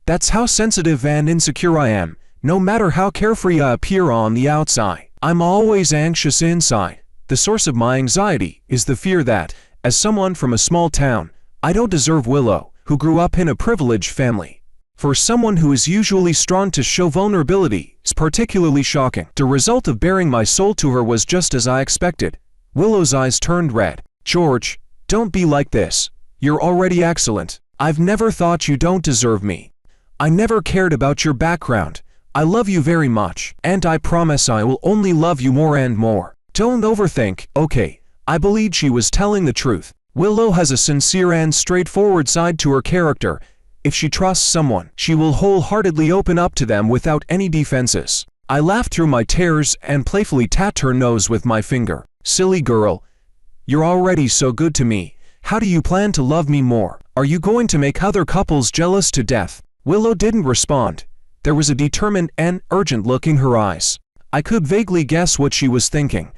Speaker 1: That's how sensitive and insecure I am. No matter how carefree I appear on the outside, I'm always anxious inside. The source of my anxiety is the fear that, as someone from a small town, I don't deserve Willow, who grew up in a privileged family. For someone who is usually strong to show vulnerability, it's particularly shocking. The result of baring my soul to her was just as I expected. Willow's eyes turned red. George, don't be like this. You're already excellent. I've never thought you don't deserve me. I never cared about your background. I love you very much, and I promise I will only love you more and more. Don't overthink, okay? I believed she was telling the truth. Willow has a sincere and straightforward side to her character. If she trusts someone, she will wholeheartedly open up to them without any defenses. I laughed through my tears and playfully tapped her nose with my finger. Silly girl. You're already so good to me. How do you plan to love me more? Are you going to make other couples jealous to death? Willow didn't respond. There was a determined and urgent look in her eyes. I could vaguely guess what she was thinking,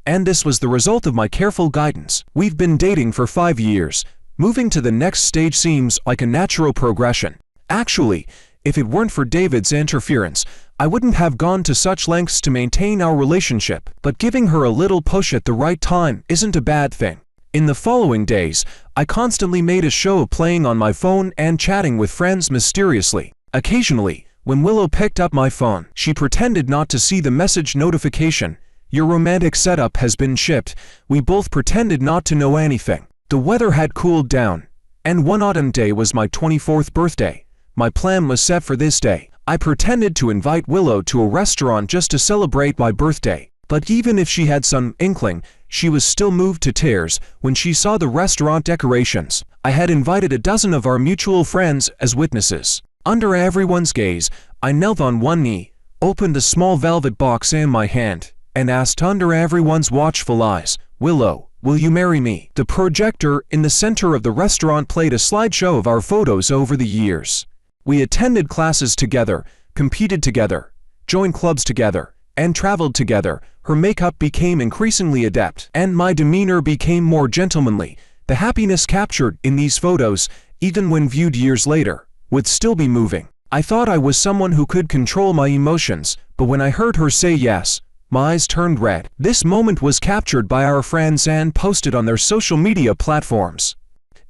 Speaker 1: and this was the result of my careful guidance. We've been dating for 5 years. Moving to the next stage seems like a natural progression. Actually, if it weren't for David's interference, I wouldn't have gone to such lengths to maintain our relationship. But giving her a little push at the right time isn't a bad thing. In the following days, I constantly made a show of playing on my phone and chatting with friends mysteriously. Occasionally, when Willow picked up my phone, she pretended not to see the message notification. Your romantic setup has been shipped. We both pretended not to know anything. The weather had cooled down, and one autumn day was my 24th birthday. My plan was set for this day. I pretended to invite Willow to a restaurant just to celebrate my birthday. But even if she had some inkling, she was still moved to tears when she saw the restaurant decorations. I had invited a dozen of our mutual friends as witnesses. Under everyone's gaze, I knelt on one knee, opened a small velvet box in my hand, and asked under everyone's watchful eyes, Willow, will you marry me? The projector in the center of the restaurant played a slideshow of our photos over the years. We attended classes together, competed together, joined clubs together, and traveled together. Her makeup became increasingly adept, and my demeanor became more gentlemanly. The happiness captured in these photos, even when viewed years later, would still be moving. I thought I was someone who could control my emotions, but when I heard her say yes, my eyes turned red. This moment was captured by our friends and posted on their social media platforms.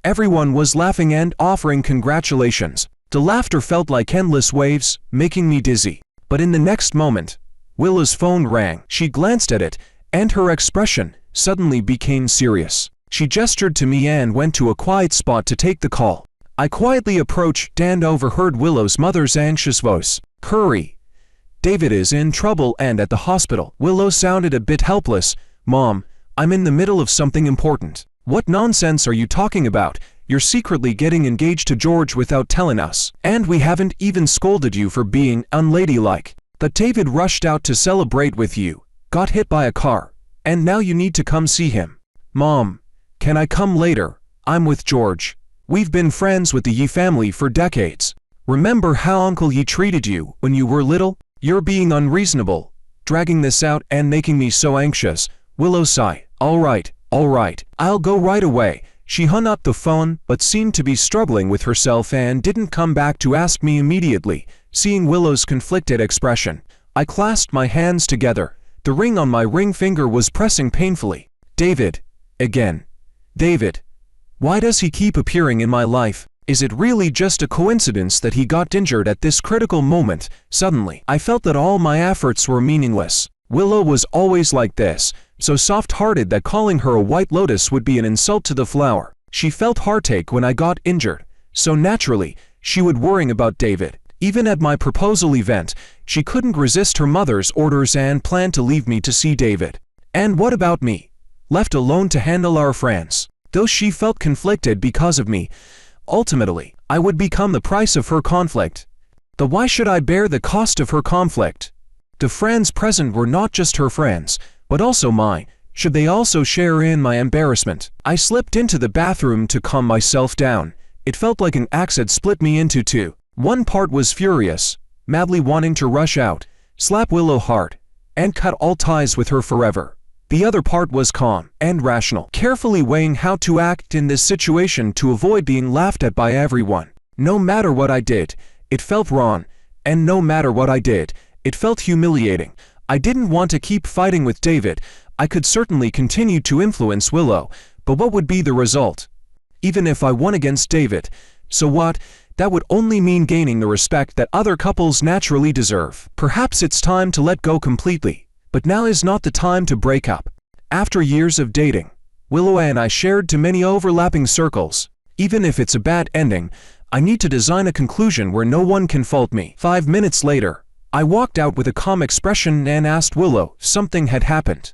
Speaker 1: Everyone was laughing and offering congratulations. The laughter felt like endless waves, making me dizzy. But in the next moment, Willow's phone rang. She glanced at it, and her expression suddenly became serious. She gestured to me and went to a quiet spot to take the call. I quietly approached and overheard Willow's mother's anxious voice. Hurry. David is in trouble and at the hospital. Willow sounded a bit helpless. Mom, I'm in the middle of something important. What nonsense are you talking about? You're secretly getting engaged to George without telling us. And we haven't even scolded you for being unladylike. But David rushed out to celebrate with you, got hit by a car, and now you need to come see him. Mom, can I come later? I'm with George. We've been friends with the Yi family for decades. Remember how Uncle Yi treated you when you were little? You're being unreasonable, dragging this out and making me so anxious. Willow sighed. All right, I'll go right away. She hung up the phone but seemed to be struggling with herself and didn't come back to ask me immediately. Seeing Willow's conflicted expression, I clasped my hands together. The ring on my ring finger was pressing painfully. David. Again. David. Why does he keep appearing in my life? Is it really just a coincidence that he got injured at this critical moment? Suddenly, I felt that all my efforts were meaningless. Willow was always like this, so soft-hearted that calling her a white lotus would be an insult to the flower. She felt heartache when I got injured, so naturally, she would worry about David. Even at my proposal event, she couldn't resist her mother's orders and planned to leave me to see David. And what about me? Left alone to handle our friends. Though she felt conflicted because of me, ultimately, I would become the price of her conflict. But why should I bear the cost of her conflict? The friends present were not just her friends, but also mine. Should they also share in my embarrassment? I slipped into the bathroom to calm myself down. It felt like an axe had split me into two. One part was furious, madly wanting to rush out, slap Willow hard, and cut all ties with her forever. The other part was calm and rational, carefully weighing how to act in this situation to avoid being laughed at by everyone. No matter what I did, It felt wrong, and no matter what I did, it felt humiliating. I didn't want to keep fighting with David. I could certainly continue to influence Willow, but what would be the result? Even if I won against David, so what? That would only mean gaining the respect that other couples naturally deserve. Perhaps it's time to let go completely, but now is not the time to break up. After years of dating, Willow and I shared too many overlapping circles. Even if it's a bad ending, I need to design a conclusion where no one can fault me. 5 minutes later, I walked out with a calm expression and asked Willow if something had happened.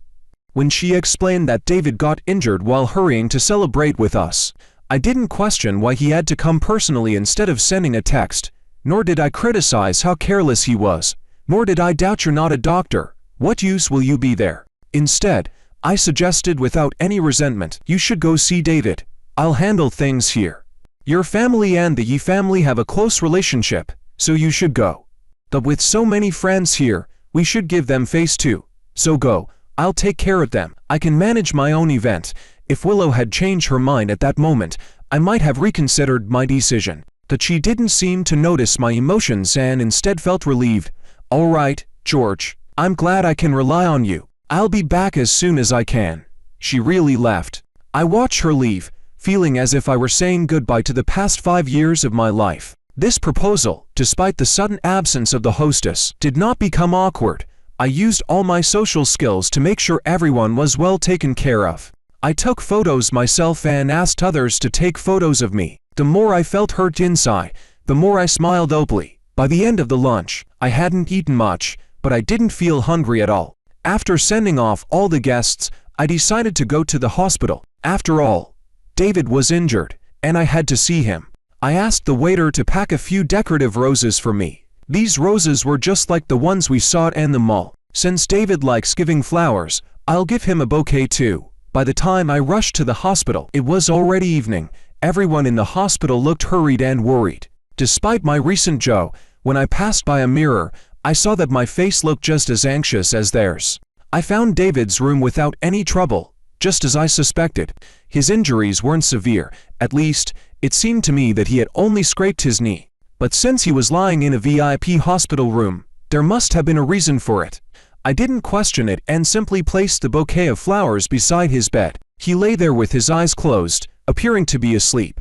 Speaker 1: When she explained that David got injured while hurrying to celebrate with us, I didn't question why he had to come personally instead of sending a text, nor did I criticize how careless he was, nor did I doubt you're not a doctor. What use will you be there? Instead, I suggested without any resentment, you should go see David. I'll handle things here. Your family and the Yi family have a close relationship, so you should go. But with so many friends here, we should give them face too. So go, I'll take care of them. I can manage my own event. If Willow had changed her mind at that moment, I might have reconsidered my decision. But she didn't seem to notice my emotions and instead felt relieved. All right, George, I'm glad I can rely on you. I'll be back as soon as I can. She really left. I watched her leave, feeling as if I were saying goodbye to the past 5 years of my life. This proposal, despite the sudden absence of the hostess, did not become awkward. I used all my social skills to make sure everyone was well taken care of. I took photos myself and asked others to take photos of me. The more I felt hurt inside, the more I smiled openly. By the end of the lunch, I hadn't eaten much, but I didn't feel hungry at all. After sending off all the guests, I decided to go to the hospital. After all, David was injured, and I had to see him. I asked the waiter to pack a few decorative roses for me. These roses were just like the ones we saw in the mall. Since David likes giving flowers, I'll give him a bouquet too. By the time I rushed to the hospital, it was already evening. Everyone in the hospital looked hurried and worried. Despite my recent joke, when I passed by a mirror, I saw that my face looked just as anxious as theirs. I found David's room without any trouble, just as I suspected. His injuries weren't severe, at least, it seemed to me that he had only scraped his knee. But since he was lying in a VIP hospital room, there must have been a reason for it. I didn't question it and simply placed the bouquet of flowers beside his bed. He lay there with his eyes closed, appearing to be asleep.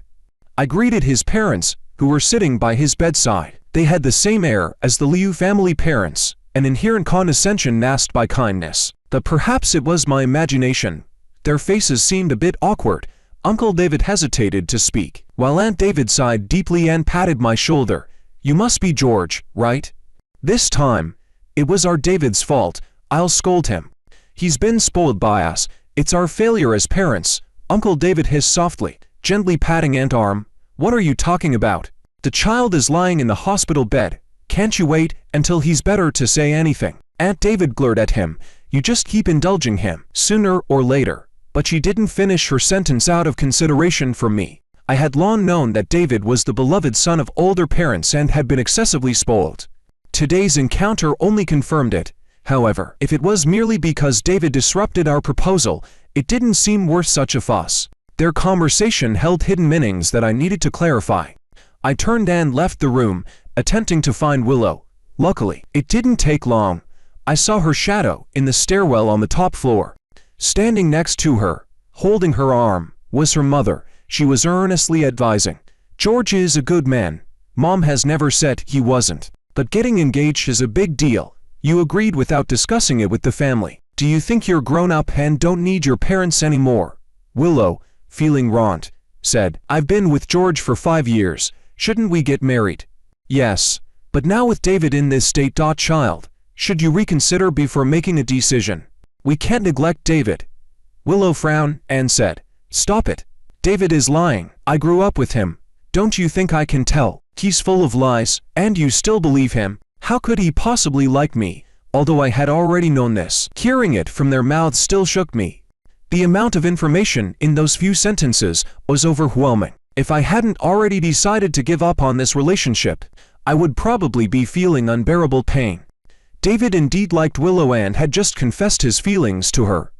Speaker 1: I greeted his parents, who were sitting by his bedside. They had the same air as the Liu family parents, an inherent condescension masked by kindness. But perhaps it was my imagination. Their faces seemed a bit awkward. Uncle David hesitated to speak, while Aunt David sighed deeply and patted my shoulder. You must be George, right? This time, it was our David's fault. I'll scold him. He's been spoiled by us. It's our failure as parents. Uncle David hissed softly, gently patting Aunt's arm. What are you talking about? The child is lying in the hospital bed. Can't you wait until he's better to say anything? Aunt David glared at him. You just keep indulging him, sooner or later. But she didn't finish her sentence out of consideration for me. I had long known that David was the beloved son of older parents and had been excessively spoiled. Today's encounter only confirmed it. However, if it was merely because David disrupted our proposal, it didn't seem worth such a fuss. Their conversation held hidden meanings that I needed to clarify. I turned and left the room, attempting to find Willow. Luckily, it didn't take long. I saw her shadow in the stairwell on the top floor. Standing next to her, holding her arm, was her mother. She was earnestly advising. George is a good man. Mom has never said he wasn't. But getting engaged is a big deal. You agreed without discussing it with the family. Do you think you're grown up and don't need your parents anymore? Willow, feeling wronged, said, I've been with George for 5 years. Shouldn't we get married? Yes. But now with David in this state, child, should you reconsider before making a decision? We can't neglect David. Willow frowned and said, Stop it. David is lying. I grew up with him. Don't you think I can tell? He's full of lies, and you still believe him. How could he possibly like me, although I had already known this? Hearing it from their mouths still shook me. The amount of information in those few sentences was overwhelming. If I hadn't already decided to give up on this relationship, I would probably be feeling unbearable pain. David indeed liked Willow and had just confessed his feelings to her.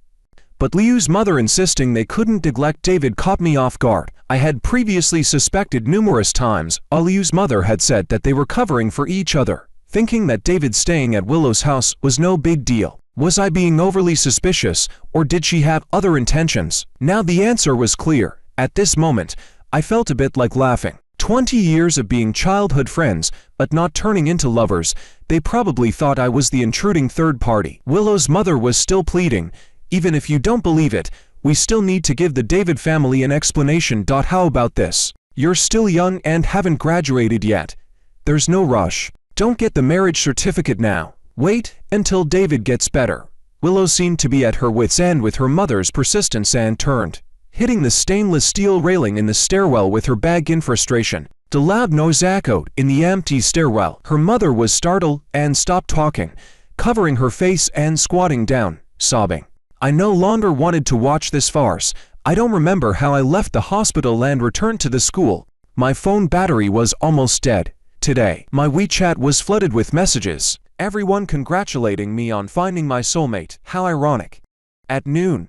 Speaker 1: But Liu's mother insisting they couldn't neglect David caught me off guard. I had previously suspected numerous times Liu's mother had said that they were covering for each other, thinking that David staying at Willow's house was no big deal. Was I being overly suspicious, or did she have other intentions? Now the answer was clear. At this moment, I felt a bit like laughing. 20 years of being childhood friends, but not turning into lovers, they probably thought I was the intruding third party. Willow's mother was still pleading, "Even if you don't believe it, we still need to give the David family an explanation. How about this? You're still young and haven't graduated yet. There's no rush. Don't get the marriage certificate now. Wait until David gets better." Willow seemed to be at her wit's end with her mother's persistence and turned, hitting the stainless steel railing in the stairwell with her bag in frustration. The loud noise echoed in the empty stairwell. Her mother was startled and stopped talking, covering her face and squatting down, sobbing. I no longer wanted to watch this farce. I don't remember how I left the hospital and returned to the school. My phone battery was almost dead. Today, my WeChat was flooded with messages, everyone congratulating me on finding my soulmate. How ironic. At noon,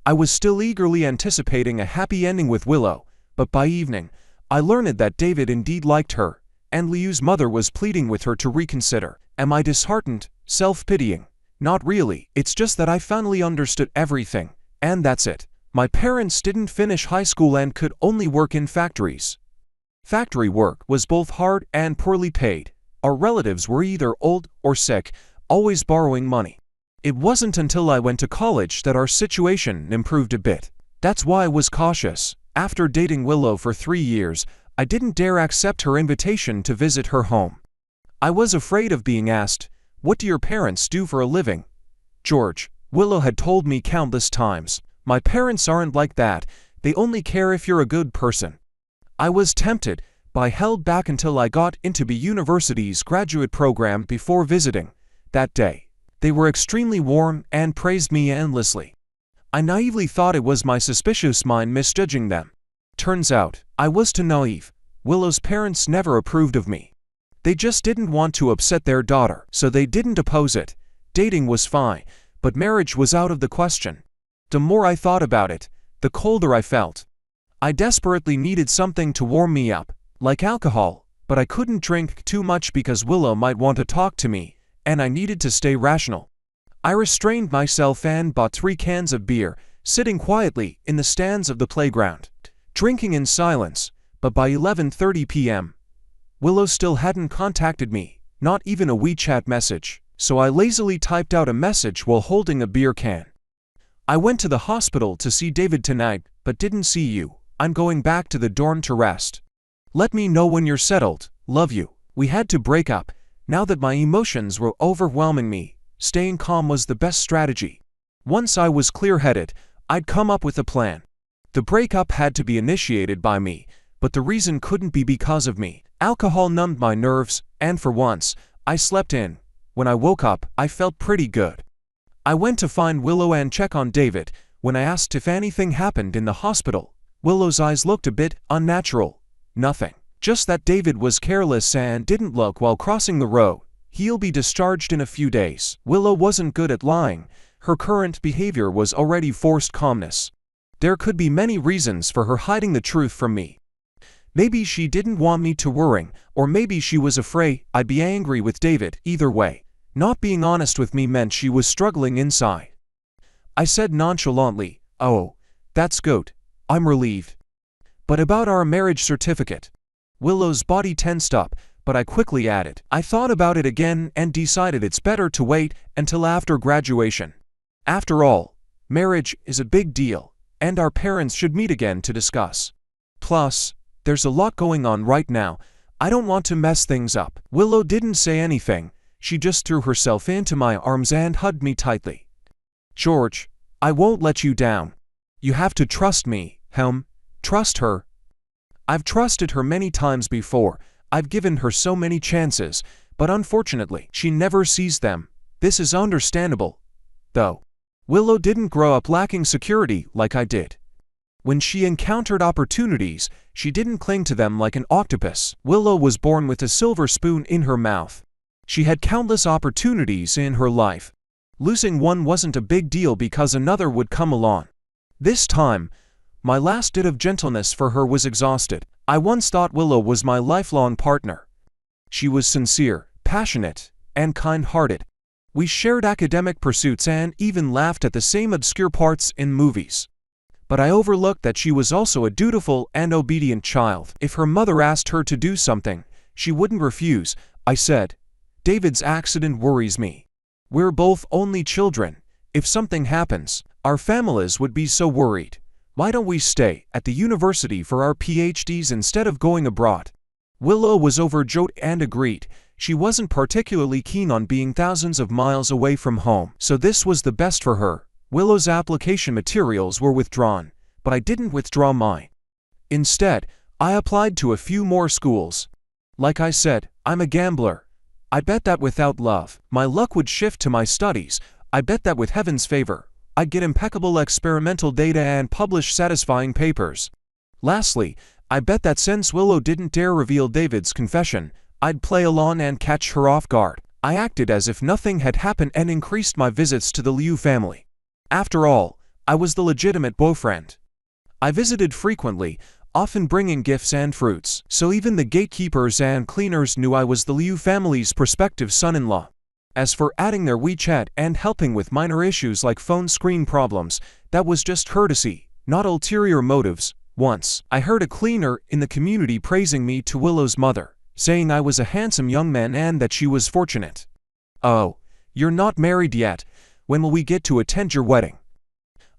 Speaker 1: I was still eagerly anticipating a happy ending with Willow, but by evening, I learned that David indeed liked her, and Liu's mother was pleading with her to reconsider. Am I disheartened, self-pitying? Not really, it's just that I finally understood everything, and that's it. My parents didn't finish high school and could only work in factories. Factory work was both hard and poorly paid. Our relatives were either old or sick, always borrowing money. It wasn't until I went to college that our situation improved a bit. That's why I was cautious. After dating Willow for 3 years, I didn't dare accept her invitation to visit her home. I was afraid of being asked, "What do your parents do for a living?" "George," Willow had told me countless times, "my parents aren't like that. They only care if you're a good person." I was tempted, but I held back until I got into the university's graduate program before visiting. That day, they were extremely warm and praised me endlessly. I naively thought it was my suspicious mind misjudging them. Turns out, I was too naive. Willow's parents never approved of me. They just didn't want to upset their daughter, so they didn't oppose it. Dating was fine, but marriage was out of the question. The more I thought about it, the colder I felt. I desperately needed something to warm me up, like alcohol, but I couldn't drink too much because Willow might want to talk to me, and I needed to stay rational. I restrained myself and bought 3 cans of beer, sitting quietly in the stands of the playground, drinking in silence. But by 11:30 p.m., Willow still hadn't contacted me, not even a WeChat message, so I lazily typed out a message while holding a beer can. "I went to the hospital to see David tonight, but didn't see you. I'm going back to the dorm to rest. Let me know when you're settled. Love you." We had to break up. Now that my emotions were overwhelming me, staying calm was the best strategy. Once I was clear-headed, I'd come up with a plan. The breakup had to be initiated by me, but the reason couldn't be because of me. Alcohol numbed my nerves, and for once, I slept in. When I woke up, I felt pretty good. I went to find Willow and check on David. When I asked if anything happened in the hospital, Willow's eyes looked a bit unnatural. Nothing. Just that David was careless and didn't look while crossing the road. He'll be discharged in a few days. Willow wasn't good at lying. Her current behavior was already forced calmness. There could be many reasons for her hiding the truth from me. Maybe she didn't want me to worry, or maybe she was afraid I'd be angry with David. Either way, not being honest with me meant she was struggling inside. I said nonchalantly, "Oh, that's good. I'm relieved. But about our marriage certificate?" Willow's body tensed up, but I quickly added, "I thought about it again and decided it's better to wait until after graduation. After all, marriage is a big deal, and our parents should meet again to discuss. Plus, there's a lot going on right now. I don't want to mess things up." Willow didn't say anything. She just threw herself into my arms and hugged me tightly. "George, I won't let you down. You have to trust me, trust her." I've trusted her many times before. I've given her so many chances, but unfortunately, she never sees them. This is understandable, though. Willow didn't grow up lacking security like I did. When she encountered opportunities, she didn't cling to them like an octopus. Willow was born with a silver spoon in her mouth. She had countless opportunities in her life. Losing one wasn't a big deal because another would come along. This time, my last bit of gentleness for her was exhausted. I once thought Willow was my lifelong partner. She was sincere, passionate, and kind-hearted. We shared academic pursuits and even laughed at the same obscure parts in movies. But I overlooked that she was also a dutiful and obedient child. If her mother asked her to do something, she wouldn't refuse. I said, "David's accident worries me. We're both only children. If something happens, our families would be so worried. Why don't we stay at the university for our PhDs instead of going abroad?" Willow was overjoyed and agreed. She wasn't particularly keen on being thousands of miles away from home, so this was the best for her. Willow's application materials were withdrawn, but I didn't withdraw mine. Instead, I applied to a few more schools. Like I said, I'm a gambler. I bet that without love, my luck would shift to my studies. I bet that with heaven's favor, I'd get impeccable experimental data and publish satisfying papers. Lastly, I bet that since Willow didn't dare reveal David's confession, I'd play along and catch her off guard. I acted as if nothing had happened and increased my visits to the Liu family. After all, I was the legitimate boyfriend. I visited frequently, often bringing gifts and fruits, so even the gatekeepers and cleaners knew I was the Liu family's prospective son-in-law. As for adding their WeChat and helping with minor issues like phone screen problems, that was just courtesy, not ulterior motives. Once, I heard a cleaner in the community praising me to Willow's mother, saying I was a handsome young man and that she was fortunate. "Oh, you're not married yet. When will we get to attend your wedding?"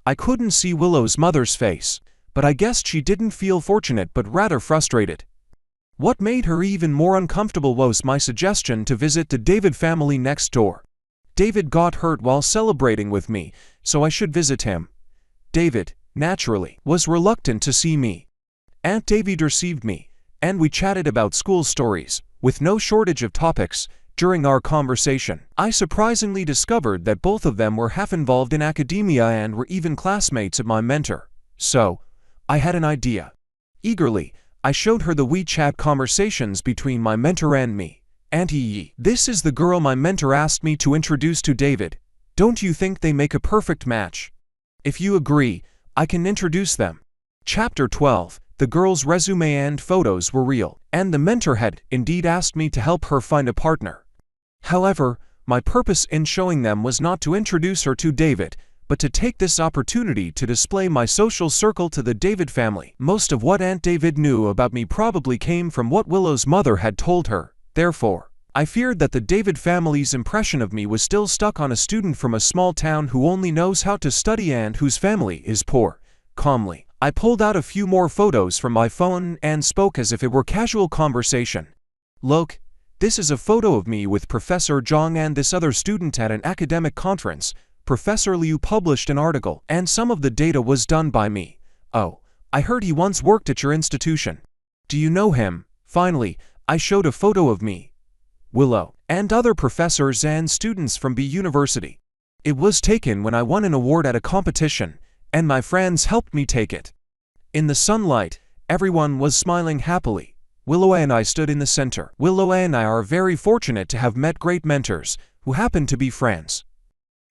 Speaker 1: I couldn't see Willow's mother's face, but I guessed she didn't feel fortunate but rather frustrated. What made her even more uncomfortable was my suggestion to visit the David family next door. David got hurt while celebrating with me, so I should visit him. David, naturally, was reluctant to see me. Aunt David received me, and we chatted about school stories, with no shortage of topics. During our conversation, I surprisingly discovered that both of them were half involved in academia and were even classmates of my mentor. So, I had an idea. Eagerly, I showed her the WeChat conversations between my mentor and me. "Auntie Yi, this is the girl my mentor asked me to introduce to David. Don't you think they make a perfect match? If you agree, I can introduce them." Chapter 12. The girl's resume and photos were real, and the mentor had indeed asked me to help her find a partner. However, my purpose in showing them was not to introduce her to David, but to take this opportunity to display my social circle to the David family. Most of what Aunt David knew about me probably came from what Willow's mother had told her. Therefore, I feared that the David family's impression of me was still stuck on a student from a small town who only knows how to study and whose family is poor. Calmly, I pulled out a few more photos from my phone and spoke as if it were casual conversation. "Look, this is a photo of me with Professor Zhang and this other student at an academic conference. Professor Liu published an article, and some of the data was done by me. Oh, I heard he once worked at your institution. Do you know him?" Finally, I showed a photo of me, Willow, and other professors and students from B University. It was taken when I won an award at a competition, and my friends helped me take it. In the sunlight, everyone was smiling happily. Willow and I stood in the center. Willow and I are very fortunate to have met great mentors, who happen to be friends.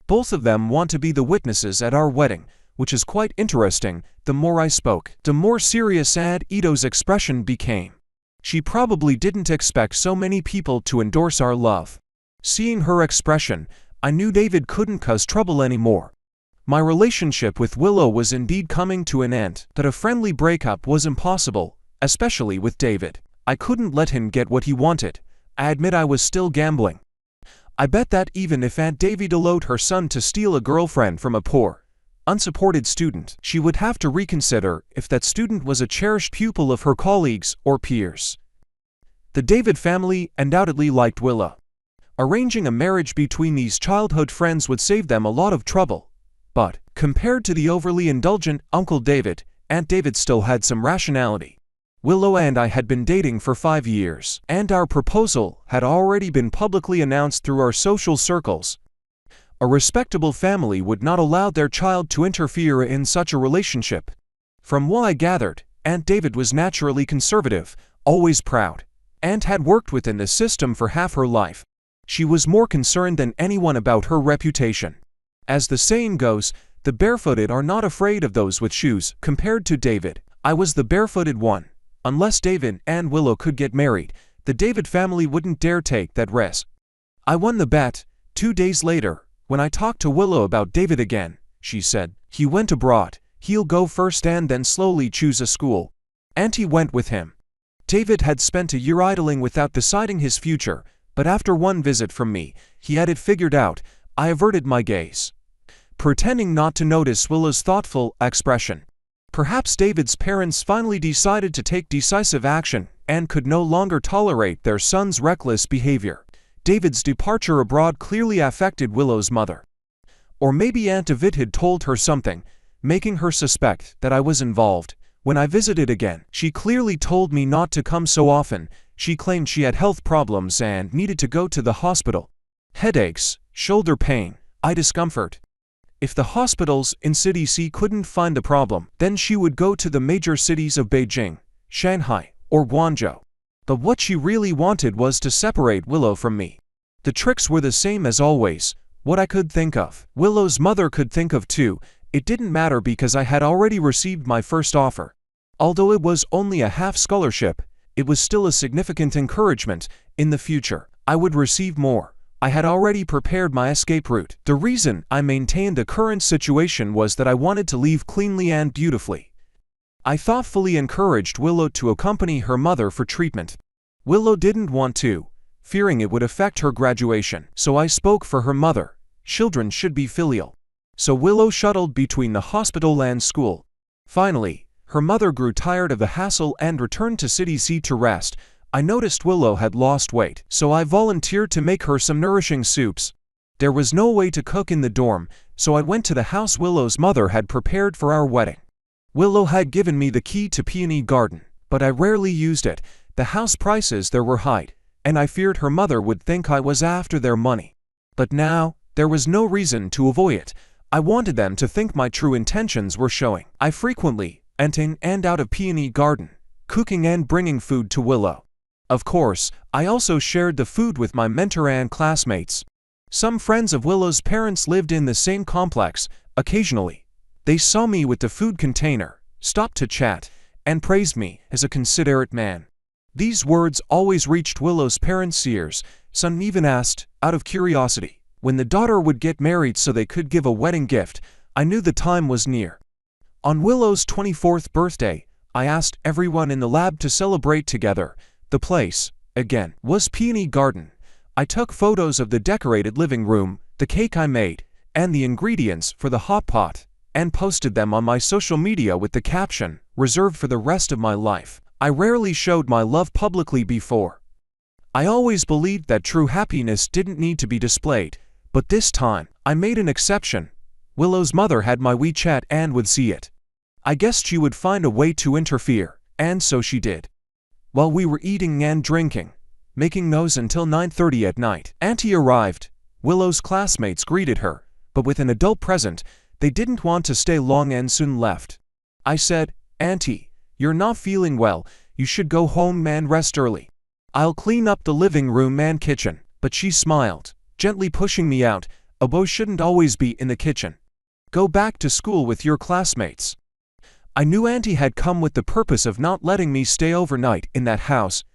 Speaker 1: Both of them want to be the witnesses at our wedding, which is quite interesting. The more I spoke, the more serious Aunt Ito's expression became. She probably didn't expect so many people to endorse our love. Seeing her expression, I knew David couldn't cause trouble anymore. My relationship with Willow was indeed coming to an end, but a friendly breakup was impossible, especially with David. I couldn't let him get what he wanted. I admit I was still gambling. I bet that even if Aunt David allowed her son to steal a girlfriend from a poor, unsupported student, she would have to reconsider if that student was a cherished pupil of her colleagues or peers. The David family undoubtedly liked Willow. Arranging a marriage between these childhood friends would save them a lot of trouble. But, compared to the overly indulgent Uncle David, Aunt David still had some rationality. Willow and I had been dating for 5 years, and our proposal had already been publicly announced through our social circles. A respectable family would not allow their child to interfere in such a relationship. From what I gathered, Aunt David was naturally conservative, always proud, and had worked within the system for half her life. She was more concerned than anyone about her reputation. As the saying goes, the barefooted are not afraid of those with shoes. Compared to David, I was the barefooted one. Unless David and Willow could get married, the David family wouldn't dare take that risk. I won the bet. 2 days later, when I talked to Willow about David again, she said, "He went abroad. He'll go first and then slowly choose a school." Auntie went with him. David had spent a year idling without deciding his future, but after one visit from me, he had it figured out. I averted my gaze, pretending not to notice Willow's thoughtful expression. Perhaps David's parents finally decided to take decisive action and could no longer tolerate their son's reckless behavior. David's departure abroad clearly affected Willow's mother. Or maybe Aunt David had told her something, making her suspect that I was involved. When I visited again, she clearly told me not to come so often. She claimed she had health problems and needed to go to the hospital. Headaches, shoulder pain, eye discomfort. If the hospitals in City C couldn't find the problem, then she would go to the major cities of Beijing, Shanghai, or Guangzhou. But what she really wanted was to separate Willow from me. The tricks were the same as always. What I could think of, Willow's mother could think of too. It didn't matter because I had already received my first offer. Although it was only a half scholarship, it was still a significant encouragement. In the future, I would receive more. I had already prepared my escape route. The reason I maintained the current situation was that I wanted to leave cleanly and beautifully. I thoughtfully encouraged Willow to accompany her mother for treatment. Willow didn't want to, fearing it would affect her graduation, so I spoke for her mother. Children should be filial. So Willow shuttled between the hospital and school. Finally, her mother grew tired of the hassle and returned to City C to rest. I noticed Willow had lost weight, so I volunteered to make her some nourishing soups. There was no way to cook in the dorm, so I went to the house Willow's mother had prepared for our wedding. Willow had given me the key to Peony Garden, but I rarely used it. The house prices there were high, and I feared her mother would think I was after their money. But now, there was no reason to avoid it. I wanted them to think my true intentions were showing. I frequently went in and out of Peony Garden, cooking and bringing food to Willow. Of course, I also shared the food with my mentor and classmates. Some friends of Willow's parents lived in the same complex. Occasionally, they saw me with the food container, stopped to chat, and praised me as a considerate man. These words always reached Willow's parents' ears. Some even asked, out of curiosity, when the daughter would get married so they could give a wedding gift. I knew the time was near. On Willow's 24th birthday, I asked everyone in the lab to celebrate together. The place, again, was Peony Garden. I took photos of the decorated living room, the cake I made, and the ingredients for the hot pot, and posted them on my social media with the caption, "Reserved for the rest of my life." I rarely showed my love publicly before. I always believed that true happiness didn't need to be displayed, but this time, I made an exception. Willow's mother had my WeChat and would see it. I guessed she would find a way to interfere, and so she did. While we were eating and drinking, making noise until 9:30 at night, Auntie arrived. Willow's classmates greeted her, but with an adult present, they didn't want to stay long and soon left. I said, "Auntie, you're not feeling well. You should go home and rest early. I'll clean up the living room and kitchen." But she smiled, gently pushing me out. A boy shouldn't always be in the kitchen. Go back to school with your classmates. I knew Auntie had come with the purpose of not letting me stay overnight in that house.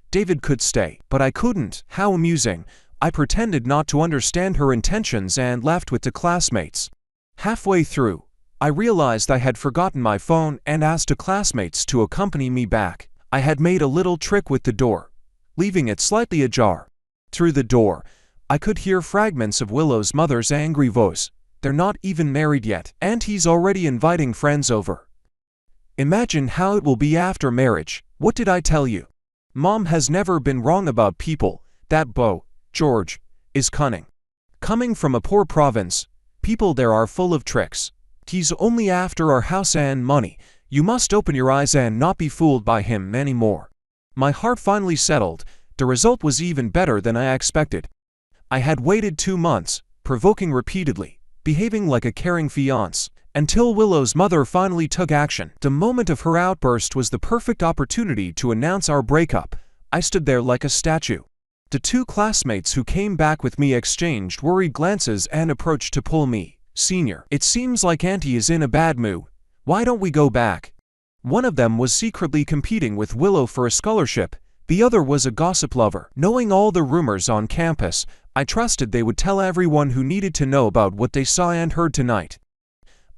Speaker 1: David could stay, but I couldn't. How amusing. I pretended not to understand her intentions and laughed with the classmates. Halfway through, I realized I had forgotten my phone and asked the classmates to accompany me back. I had made a little trick with the door, leaving it slightly ajar. Through the door, I could hear fragments of Willow's mother's angry voice. "They're not even married yet. Auntie's already inviting friends over. Imagine how it will be after marriage. What did I tell you? Mom has never been wrong about people. That beau, George, is cunning. Coming from a poor province, people there are full of tricks. He's only after our house and money. You must open your eyes and not be fooled by him anymore." My heart finally settled. The result was even better than I expected. I had waited 2 months, provoking repeatedly, behaving like a caring fiancé, until Willow's mother finally took action. The moment of her outburst was the perfect opportunity to announce our breakup. I stood there like a statue. The two classmates who came back with me exchanged worried glances and approached to pull me. "Senior, it seems like Auntie is in a bad mood. Why don't we go back?" One of them was secretly competing with Willow for a scholarship. The other was a gossip lover. Knowing all the rumors on campus, I trusted they would tell everyone who needed to know about what they saw and heard tonight.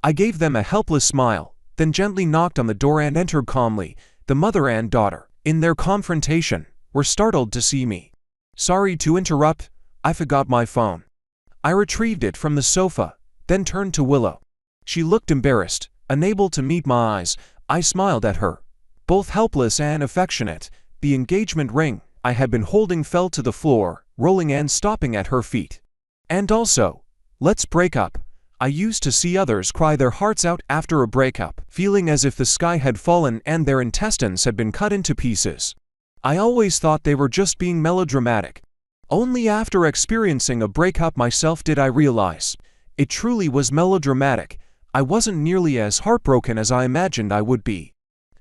Speaker 1: I gave them a helpless smile, then gently knocked on the door and entered calmly. The mother and daughter, in their confrontation, were startled to see me. "Sorry to interrupt, I forgot my phone." I retrieved it from the sofa, then turned to Willow. She looked embarrassed, unable to meet my eyes. I smiled at her, both helpless and affectionate. The engagement ring I had been holding fell to the floor, rolling and stopping at her feet. "And also, let's break up." I used to see others cry their hearts out after a breakup, feeling as if the sky had fallen and their intestines had been cut into pieces. I always thought they were just being melodramatic. Only after experiencing a breakup myself did I realize it truly was melodramatic. I wasn't nearly as heartbroken as I imagined I would be.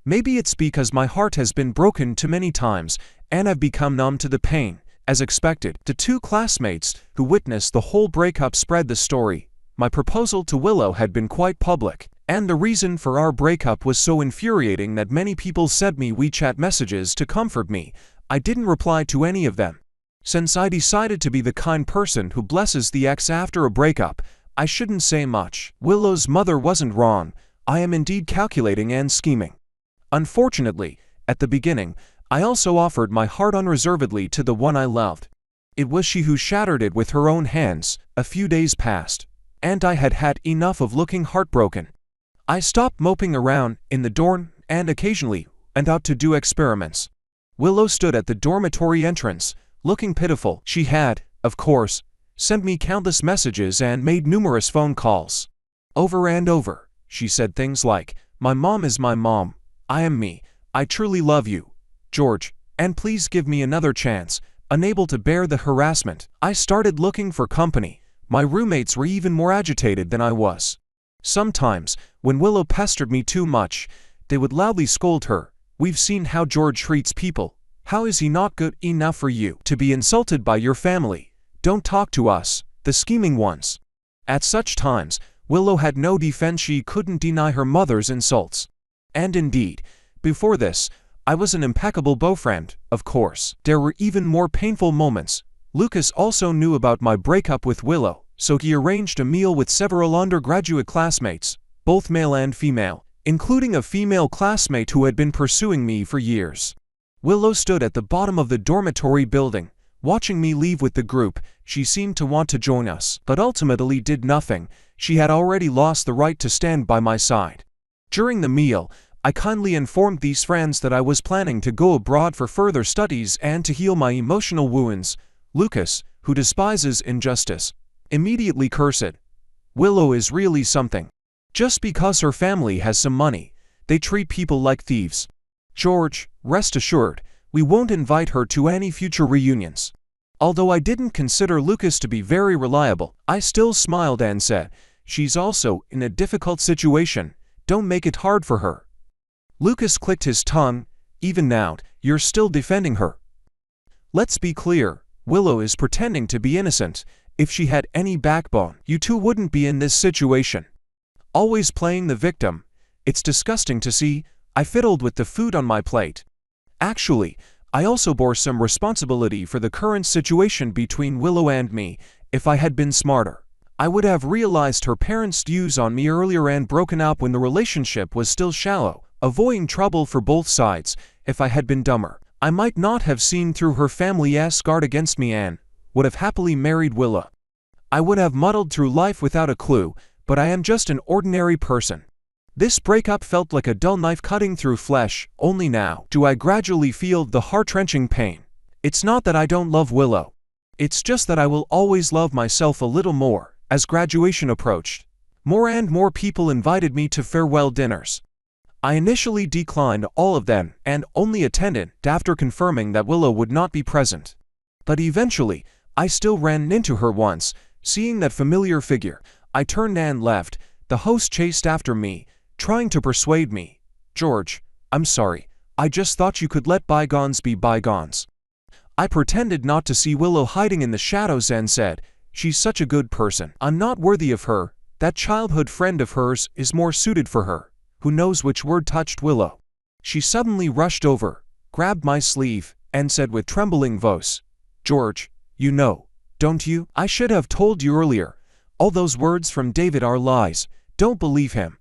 Speaker 1: Maybe it's because my heart has been broken too many times, and I've become numb to the pain. As expected, the two classmates who witnessed the whole breakup spread the story. My proposal to Willow had been quite public, and the reason for our breakup was so infuriating that many people sent me WeChat messages to comfort me. I didn't reply to any of them. Since I decided to be the kind person who blesses the ex after a breakup, I shouldn't say much. Willow's mother wasn't wrong. I am indeed calculating and scheming. Unfortunately, at the beginning, I also offered my heart unreservedly to the one I loved. It was she who shattered it with her own hands. A few days passed, and I had had enough of looking heartbroken. I stopped moping around in the dorm and occasionally went out to do experiments. Willow stood at the dormitory entrance, looking pitiful. She had, of course, sent me countless messages and made numerous phone calls. Over and over, she said things like, "My mom is my mom. I am me. I truly love you, George, and please give me another chance." Unable to bear the harassment, I started looking for company. My roommates were even more agitated than I was. Sometimes, when Willow pestered me too much, they would loudly scold her. "We've seen how George treats people. How is he not good enough for you? To be insulted by your family. Don't talk to us, the scheming ones." At such times, Willow had no defense. She couldn't deny her mother's insults. And indeed, before this, I was an impeccable boyfriend, of course. There were even more painful moments. Lucas also knew about my breakup with Willow, so he arranged a meal with several undergraduate classmates, both male and female, including a female classmate who had been pursuing me for years. Willow stood at the bottom of the dormitory building, watching me leave with the group. She seemed to want to join us, but ultimately did nothing. She had already lost the right to stand by my side. During the meal, I kindly informed these friends that I was planning to go abroad for further studies and to heal my emotional wounds. Lucas, who despises injustice, immediately cursed. "Willow is really something. Just because her family has some money, they treat people like thieves. George, rest assured, we won't invite her to any future reunions." Although I didn't consider Lucas to be very reliable, I still smiled and said, "She's also in a difficult situation. Don't make it hard for her." Lucas clicked his tongue. "Even now, you're still defending her." "Let's be clear, Willow is pretending to be innocent. If she had any backbone, you two wouldn't be in this situation. Always playing the victim. It's disgusting to see." I fiddled with the food on my plate. Actually, I also bore some responsibility for the current situation between Willow and me. If I had been smarter, I would have realized her parents' views on me earlier and broken up when the relationship was still shallow, avoiding trouble for both sides. If I had been dumber, I might not have seen through her family's guard against me and would have happily married Willow. I would have muddled through life without a clue, but I am just an ordinary person. This breakup felt like a dull knife cutting through flesh. Only now do I gradually feel the heart-wrenching pain. It's not that I don't love Willow. It's just that I will always love myself a little more. As graduation approached, more and more people invited me to farewell dinners. I initially declined all of them and only attended after confirming that Willow would not be present. But eventually, I still ran into her once. Seeing that familiar figure, I turned and left. The host chased after me, trying to persuade me. "George, I'm sorry. I just thought you could let bygones be bygones." I pretended not to see Willow hiding in the shadows and said, "She's such a good person. I'm not worthy of her. That childhood friend of hers is more suited for her." Who knows which word touched Willow? She suddenly rushed over, grabbed my sleeve, and said with trembling voice, "George, you know, don't you? I should have told you earlier. All those words from David are lies. Don't believe him."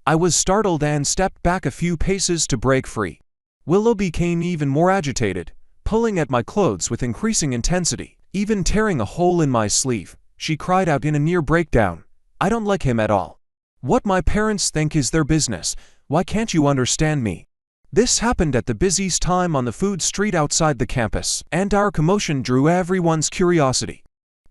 Speaker 1: I was startled and stepped back a few paces to break free. Willow became even more agitated, pulling at my clothes with increasing intensity, even tearing a hole in my sleeve. She cried out in a near breakdown, "I don't like him at all. What my parents think is their business. Why can't you understand me?" This happened at the busiest time on the food street outside the campus, and our commotion drew everyone's curiosity.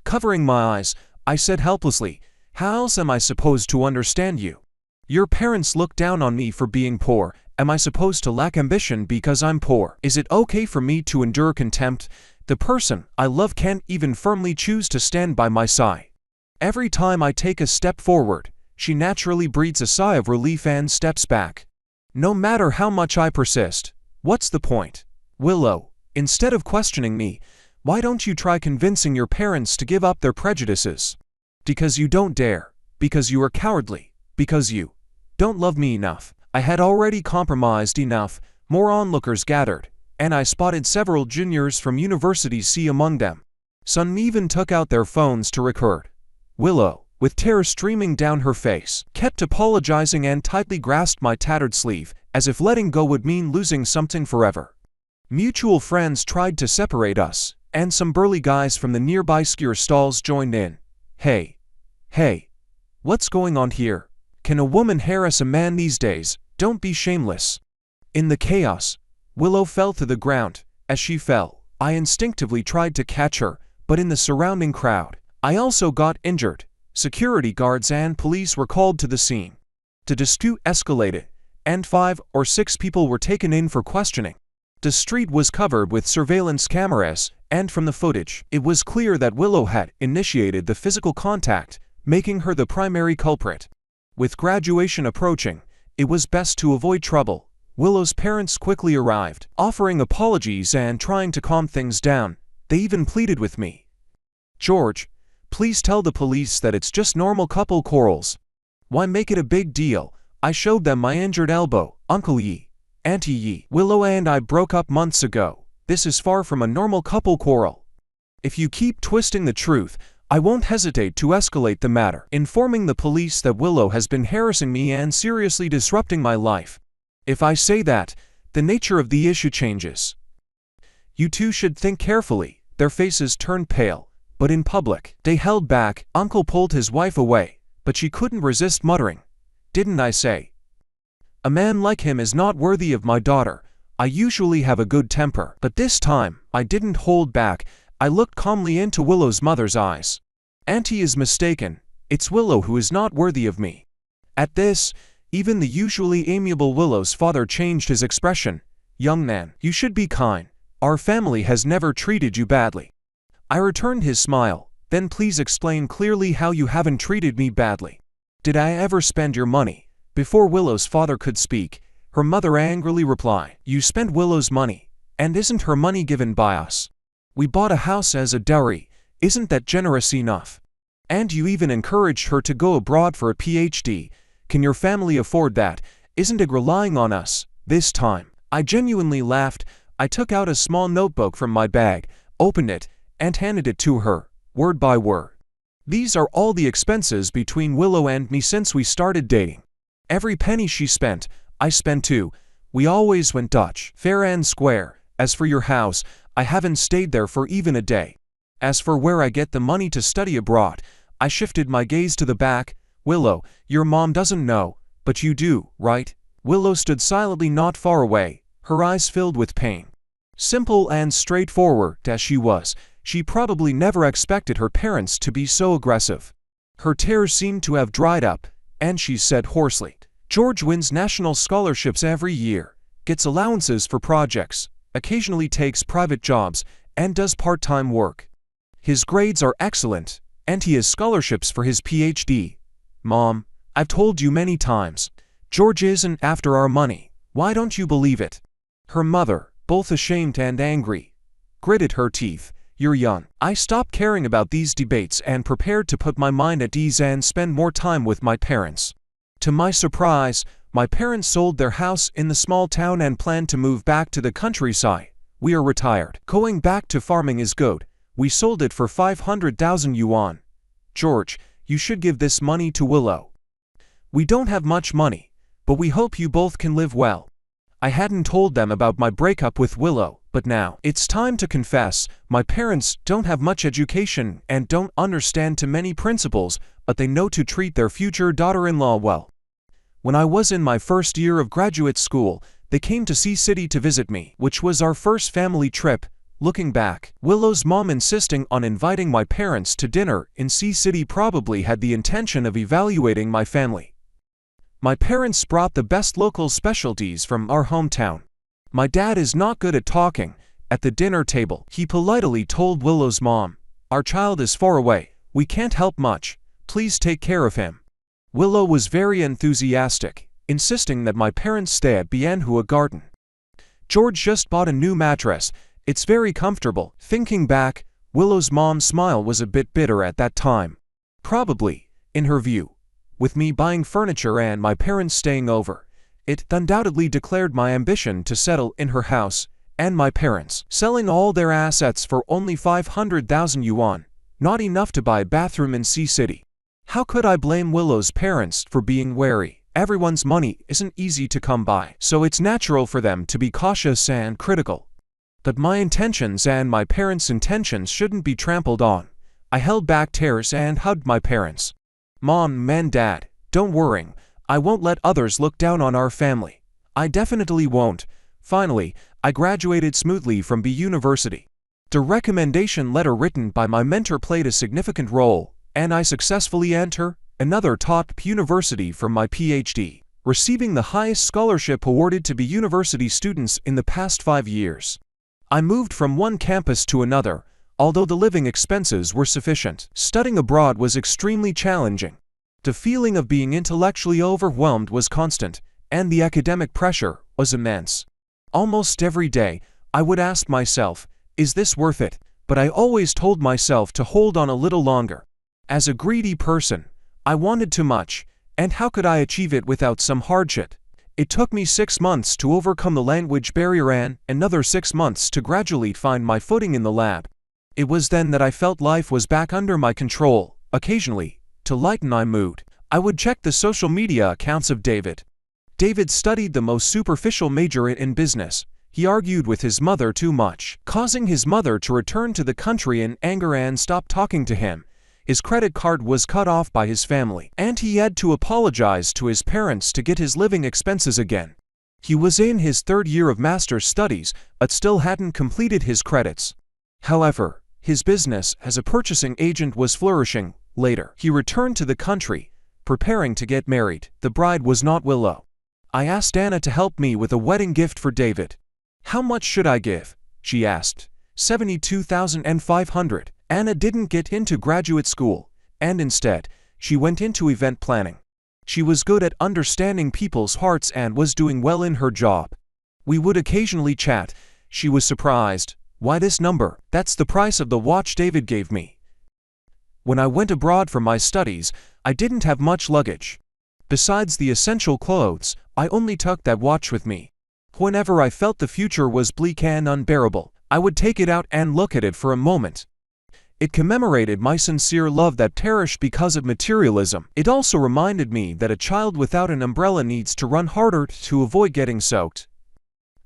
Speaker 1: Covering my eyes, I said helplessly, "How else am I supposed to understand you? Your parents look down on me for being poor. Am I supposed to lack ambition because I'm poor? Is it okay for me to endure contempt? The person I love can't even firmly choose to stand by my side. Every time I take a step forward, she naturally breathes a sigh of relief and steps back. No matter how much I persist, what's the point? Willow, instead of questioning me, why don't you try convincing your parents to give up their prejudices? Because you don't dare. Because you are cowardly. Because you don't love me enough." I had already compromised enough. More onlookers gathered, and I spotted several juniors from University C among them. Some even took out their phones to record. Willow, with tears streaming down her face, kept apologizing and tightly grasped my tattered sleeve, as if letting go would mean losing something forever. Mutual friends tried to separate us, and some burly guys from the nearby skier stalls joined in. Hey, what's going on here? Can a woman harass a man these days? Don't be shameless." In the chaos, Willow fell to the ground. As she fell, I instinctively tried to catch her, but in the surrounding crowd, I also got injured. Security guards and police were called to the scene. The dispute escalated, and 5 or 6 people were taken in for questioning. The street was covered with surveillance cameras, and from the footage, it was clear that Willow had initiated the physical contact, making her the primary culprit. With graduation approaching, it was best to avoid trouble. Willow's parents quickly arrived, offering apologies and trying to calm things down. They even pleaded with me. "George, please tell the police that it's just normal couple quarrels. Why make it a big deal?" I showed them my injured elbow. "Uncle Yi, Auntie Yi, Willow and I broke up months ago. This is far from a normal couple quarrel. If you keep twisting the truth, I won't hesitate to escalate the matter, informing the police that Willow has been harassing me and seriously disrupting my life. If I say that, the nature of the issue changes. You two should think carefully." Their faces turned pale, but in public, they held back. Uncle pulled his wife away, but she couldn't resist muttering, "Didn't I say? A man like him is not worthy of my daughter." I usually have a good temper, but this time, I didn't hold back. I looked calmly into Willow's mother's eyes. "Auntie is mistaken. It's Willow who is not worthy of me." At this, even the usually amiable Willow's father changed his expression. "Young man, you should be kind. Our family has never treated you badly." I returned his smile. "Then please explain clearly how you haven't treated me badly. Did I ever spend your money?" Before Willow's father could speak, her mother angrily replied, "You spent Willow's money, and isn't her money given by us? We bought a house as a dowry. Isn't that generous enough? And you even encouraged her to go abroad for a PhD. Can your family afford that? Isn't it relying on us?" This time, I genuinely laughed. I took out a small notebook from my bag, opened it, and handed it to her, word by word. "These are all the expenses between Willow and me since we started dating. Every penny she spent, I spent too. We always went Dutch, fair and square. As for your house, I haven't stayed there for even a day. As for where I get the money to study abroad," I shifted my gaze to the back. "Willow, your mom doesn't know, but you do, right?" Willow stood silently not far away, her eyes filled with pain. Simple and straightforward as she was, she probably never expected her parents to be so aggressive. Her tears seemed to have dried up, and she said hoarsely, "George wins national scholarships every year, gets allowances for projects, occasionally takes private jobs, and does part-time work. His grades are excellent, and he has scholarships for his PhD. Mom, I've told you many times, George isn't after our money. Why don't you believe it?" Her mother, both ashamed and angry, gritted her teeth. You're young. I stopped caring about these debates and prepared to put my mind at ease and spend more time with my parents. To my surprise, my parents sold their house in the small town and planned to move back to the countryside. We are retired. Going back to farming is good. We sold it for 500,000 yuan. George, you should give this money to Willow. We don't have much money, but we hope you both can live well. I hadn't told them about my breakup with Willow, but now it's time to confess. My parents don't have much education and don't understand too many principles, but they know to treat their future daughter-in-law well. When I was in my first year of graduate school, they came to Sea City to visit me, which was our first family trip. Looking back, Willow's mom insisting on inviting my parents to dinner in Sea City probably had the intention of evaluating my family. My parents brought the best local specialties from our hometown. My dad is not good at talking. At the dinner table, he politely told Willow's mom, "Our child is far away. We can't help much. Please take care of him." Willow was very enthusiastic, insisting that my parents stay at Bianhua Garden. George just bought a new mattress. It's very comfortable. Thinking back, Willow's mom's smile was a bit bitter at that time. Probably, in her view, with me buying furniture and my parents staying over, it undoubtedly declared my ambition to settle in her house, and my parents selling all their assets for only 500,000 yuan, not enough to buy a bathroom in Sea City. How could I blame Willow's parents for being wary? Everyone's money isn't easy to come by, so it's natural for them to be cautious and critical. But my intentions and my parents' intentions shouldn't be trampled on. I held back tears and hugged my parents. Mom and Dad, don't worry. I won't let others look down on our family. I definitely won't. Finally, I graduated smoothly from B University. The recommendation letter written by my mentor played a significant role, and I successfully entered another top university for my PhD, receiving the highest scholarship awarded to B University students in the past 5 years. I moved from one campus to another, although the living expenses were sufficient. Studying abroad was extremely challenging. The feeling of being intellectually overwhelmed was constant, and the academic pressure was immense. Almost every day, I would ask myself, is this worth it? But I always told myself to hold on a little longer. As a greedy person, I wanted too much, and how could I achieve it without some hardship? It took me 6 months to overcome the language barrier and another 6 months to gradually find my footing in the lab. It was then that I felt life was back under my control. Occasionally, to lighten my mood, I would check the social media accounts of David. David studied the most superficial major in business. He argued with his mother too much, causing his mother to return to the country in anger and stop talking to him. His credit card was cut off by his family, and he had to apologize to his parents to get his living expenses again. He was in his 3rd year of master's studies, but still hadn't completed his credits. However, his business as a purchasing agent was flourishing. Later, he returned to the country, preparing to get married. The bride was not Willow. I asked Anna to help me with a wedding gift for David. How much should I give? She asked. 72,500. Anna didn't get into graduate school, and instead, she went into event planning. She was good at understanding people's hearts and was doing well in her job. We would occasionally chat. She was surprised. Why this number? That's the price of the watch David gave me. When I went abroad for my studies, I didn't have much luggage. Besides the essential clothes, I only took that watch with me. Whenever I felt the future was bleak and unbearable, I would take it out and look at it for a moment. It commemorated my sincere love that perished because of materialism. It also reminded me that a child without an umbrella needs to run harder to avoid getting soaked.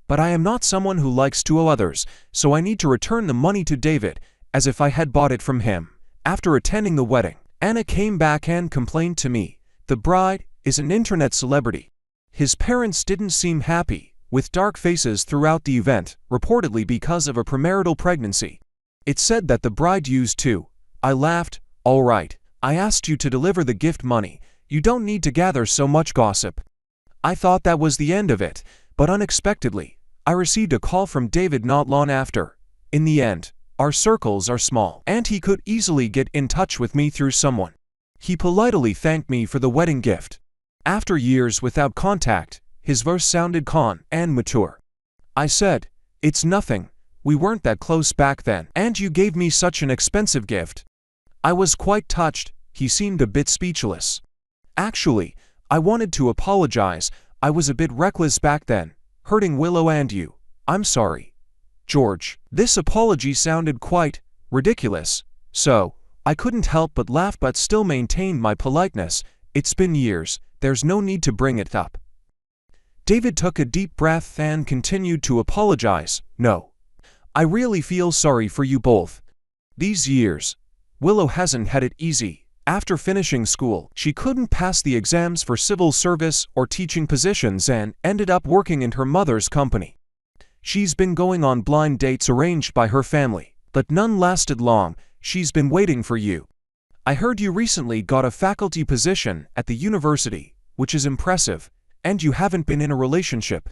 Speaker 1: But I am not someone who likes to owe others, so I need to return the money to David, as if I had bought it from him. After attending the wedding, Anna came back and complained to me. The bride is an internet celebrity. His parents didn't seem happy, with dark faces throughout the event, reportedly because of a premarital pregnancy. It said that the bride used to. I laughed. All right, I asked you to deliver the gift money. You don't need to gather so much gossip. I thought that was the end of it, but unexpectedly, I received a call from David not long after. In the end, our circles are small, and he could easily get in touch with me through someone. He politely thanked me for the wedding gift. After years without contact, his voice sounded calm and mature. I said, "It's nothing. We weren't that close back then, and you gave me such an expensive gift." I was quite touched. He seemed a bit speechless. "Actually, I wanted to apologize. I was a bit reckless back then, hurting Willow and you. I'm sorry, George." This apology sounded quite ridiculous, so I couldn't help but laugh but still maintained my politeness. "It's been years, there's no need to bring it up." David took a deep breath and continued to apologize. "No. I really feel sorry for you both. These years, Willow hasn't had it easy. After finishing school, she couldn't pass the exams for civil service or teaching positions and ended up working in her mother's company. She's been going on blind dates arranged by her family, but none lasted long. She's been waiting for you. I heard you recently got a faculty position at the university, which is impressive, and you haven't been in a relationship.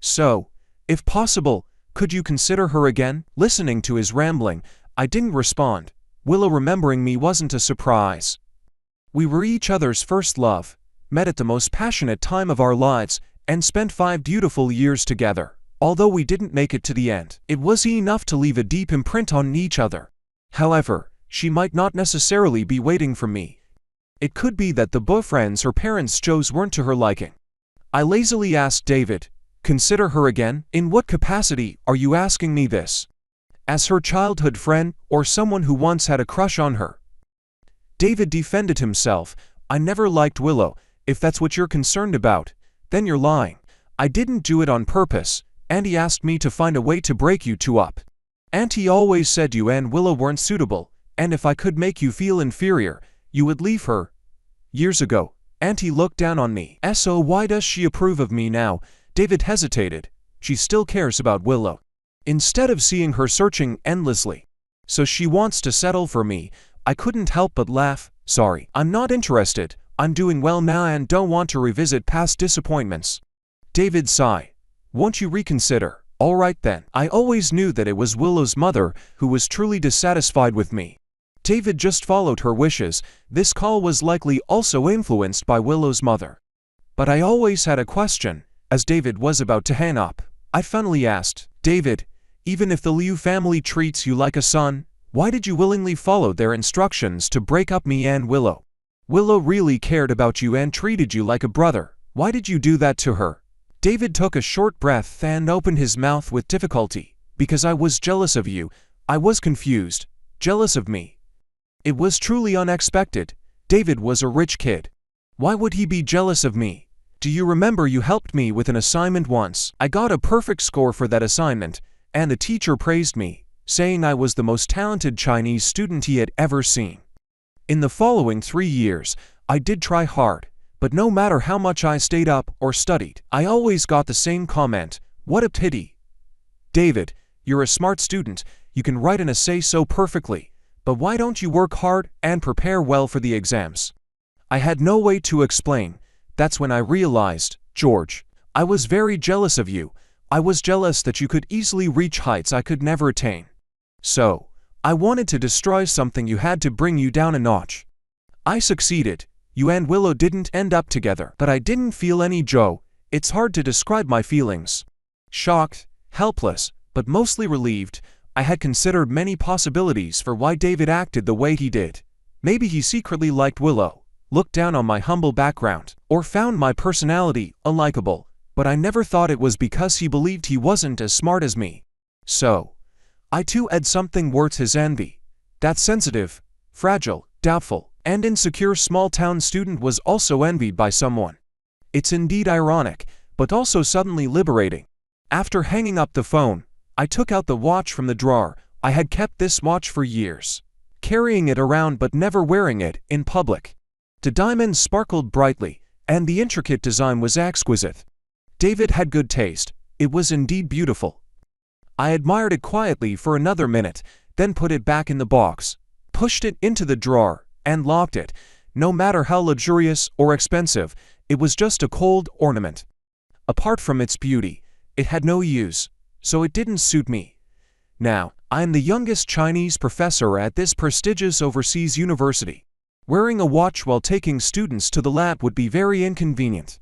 Speaker 1: So, if possible, could you consider her again?" Listening to his rambling, I didn't respond. Willow remembering me wasn't a surprise. We were each other's first love, met at the most passionate time of our lives, and spent 5 beautiful years together. Although we didn't make it to the end, it was enough to leave a deep imprint on each other. However, she might not necessarily be waiting for me. It could be that the boyfriends her parents chose weren't to her liking. I lazily asked David, "Consider her again? In what capacity are you asking me this? As her childhood friend, or someone who once had a crush on her?" David defended himself. "I never liked Willow. If that's what you're concerned about, then you're lying. I didn't do it on purpose. Auntie asked me to find a way to break you two up. Auntie always said you and Willow weren't suitable, and if I could make you feel inferior, you would leave her. Years ago, Auntie looked down on me. So why does she approve of me now?" David hesitated. "She still cares about Willow. Instead of seeing her searching endlessly. So she wants to settle for me." I couldn't help but laugh. "Sorry, I'm not interested. I'm doing well now and don't want to revisit past disappointments." David sighed. "Won't you reconsider?" "All right then." I always knew that it was Willow's mother who was truly dissatisfied with me. David just followed her wishes. This call was likely also influenced by Willow's mother. But I always had a question. As David was about to hang up, I finally asked, "David, even if the Liu family treats you like a son, why did you willingly follow their instructions to break up me and Willow? Willow really cared about you and treated you like a brother. Why did you do that to her?" David took a short breath and opened his mouth with difficulty. "Because I was jealous of you." I was confused. Jealous of me? It was truly unexpected. David was a rich kid. Why would he be jealous of me? "Do you remember you helped me with an assignment once? I got a perfect score for that assignment, and the teacher praised me, saying I was the most talented Chinese student he had ever seen. In the following 3 years, I did try hard, but no matter how much I stayed up or studied, I always got the same comment, 'What a pity. David, you're a smart student, you can write an essay so perfectly, but why don't you work hard and prepare well for the exams?' I had no way to explain. That's when I realized, George, I was very jealous of you. I was jealous that you could easily reach heights I could never attain. So, I wanted to destroy something you had to bring you down a notch. I succeeded. You and Willow didn't end up together, but I didn't feel any joy. It's hard to describe my feelings. Shocked, helpless, but mostly relieved. I had considered many possibilities for why David acted the way he did. Maybe he secretly liked Willow, looked down on my humble background, or found my personality unlikable, but I never thought it was because he believed he wasn't as smart as me. So, I too had something worth his envy. That sensitive, fragile, doubtful, and insecure small-town student was also envied by someone. It's indeed ironic, but also suddenly liberating. After hanging up the phone, I took out the watch from the drawer. I had kept this watch for years, carrying it around but never wearing it in public. The diamonds sparkled brightly, and the intricate design was exquisite. David had good taste. It was indeed beautiful. I admired it quietly for another minute, then put it back in the box, pushed it into the drawer, and locked it. No matter how luxurious or expensive, it was just a cold ornament. Apart from its beauty, it had no use, so it didn't suit me. Now, I am the youngest Chinese professor at this prestigious overseas university. Wearing a watch while taking students to the lab would be very inconvenient.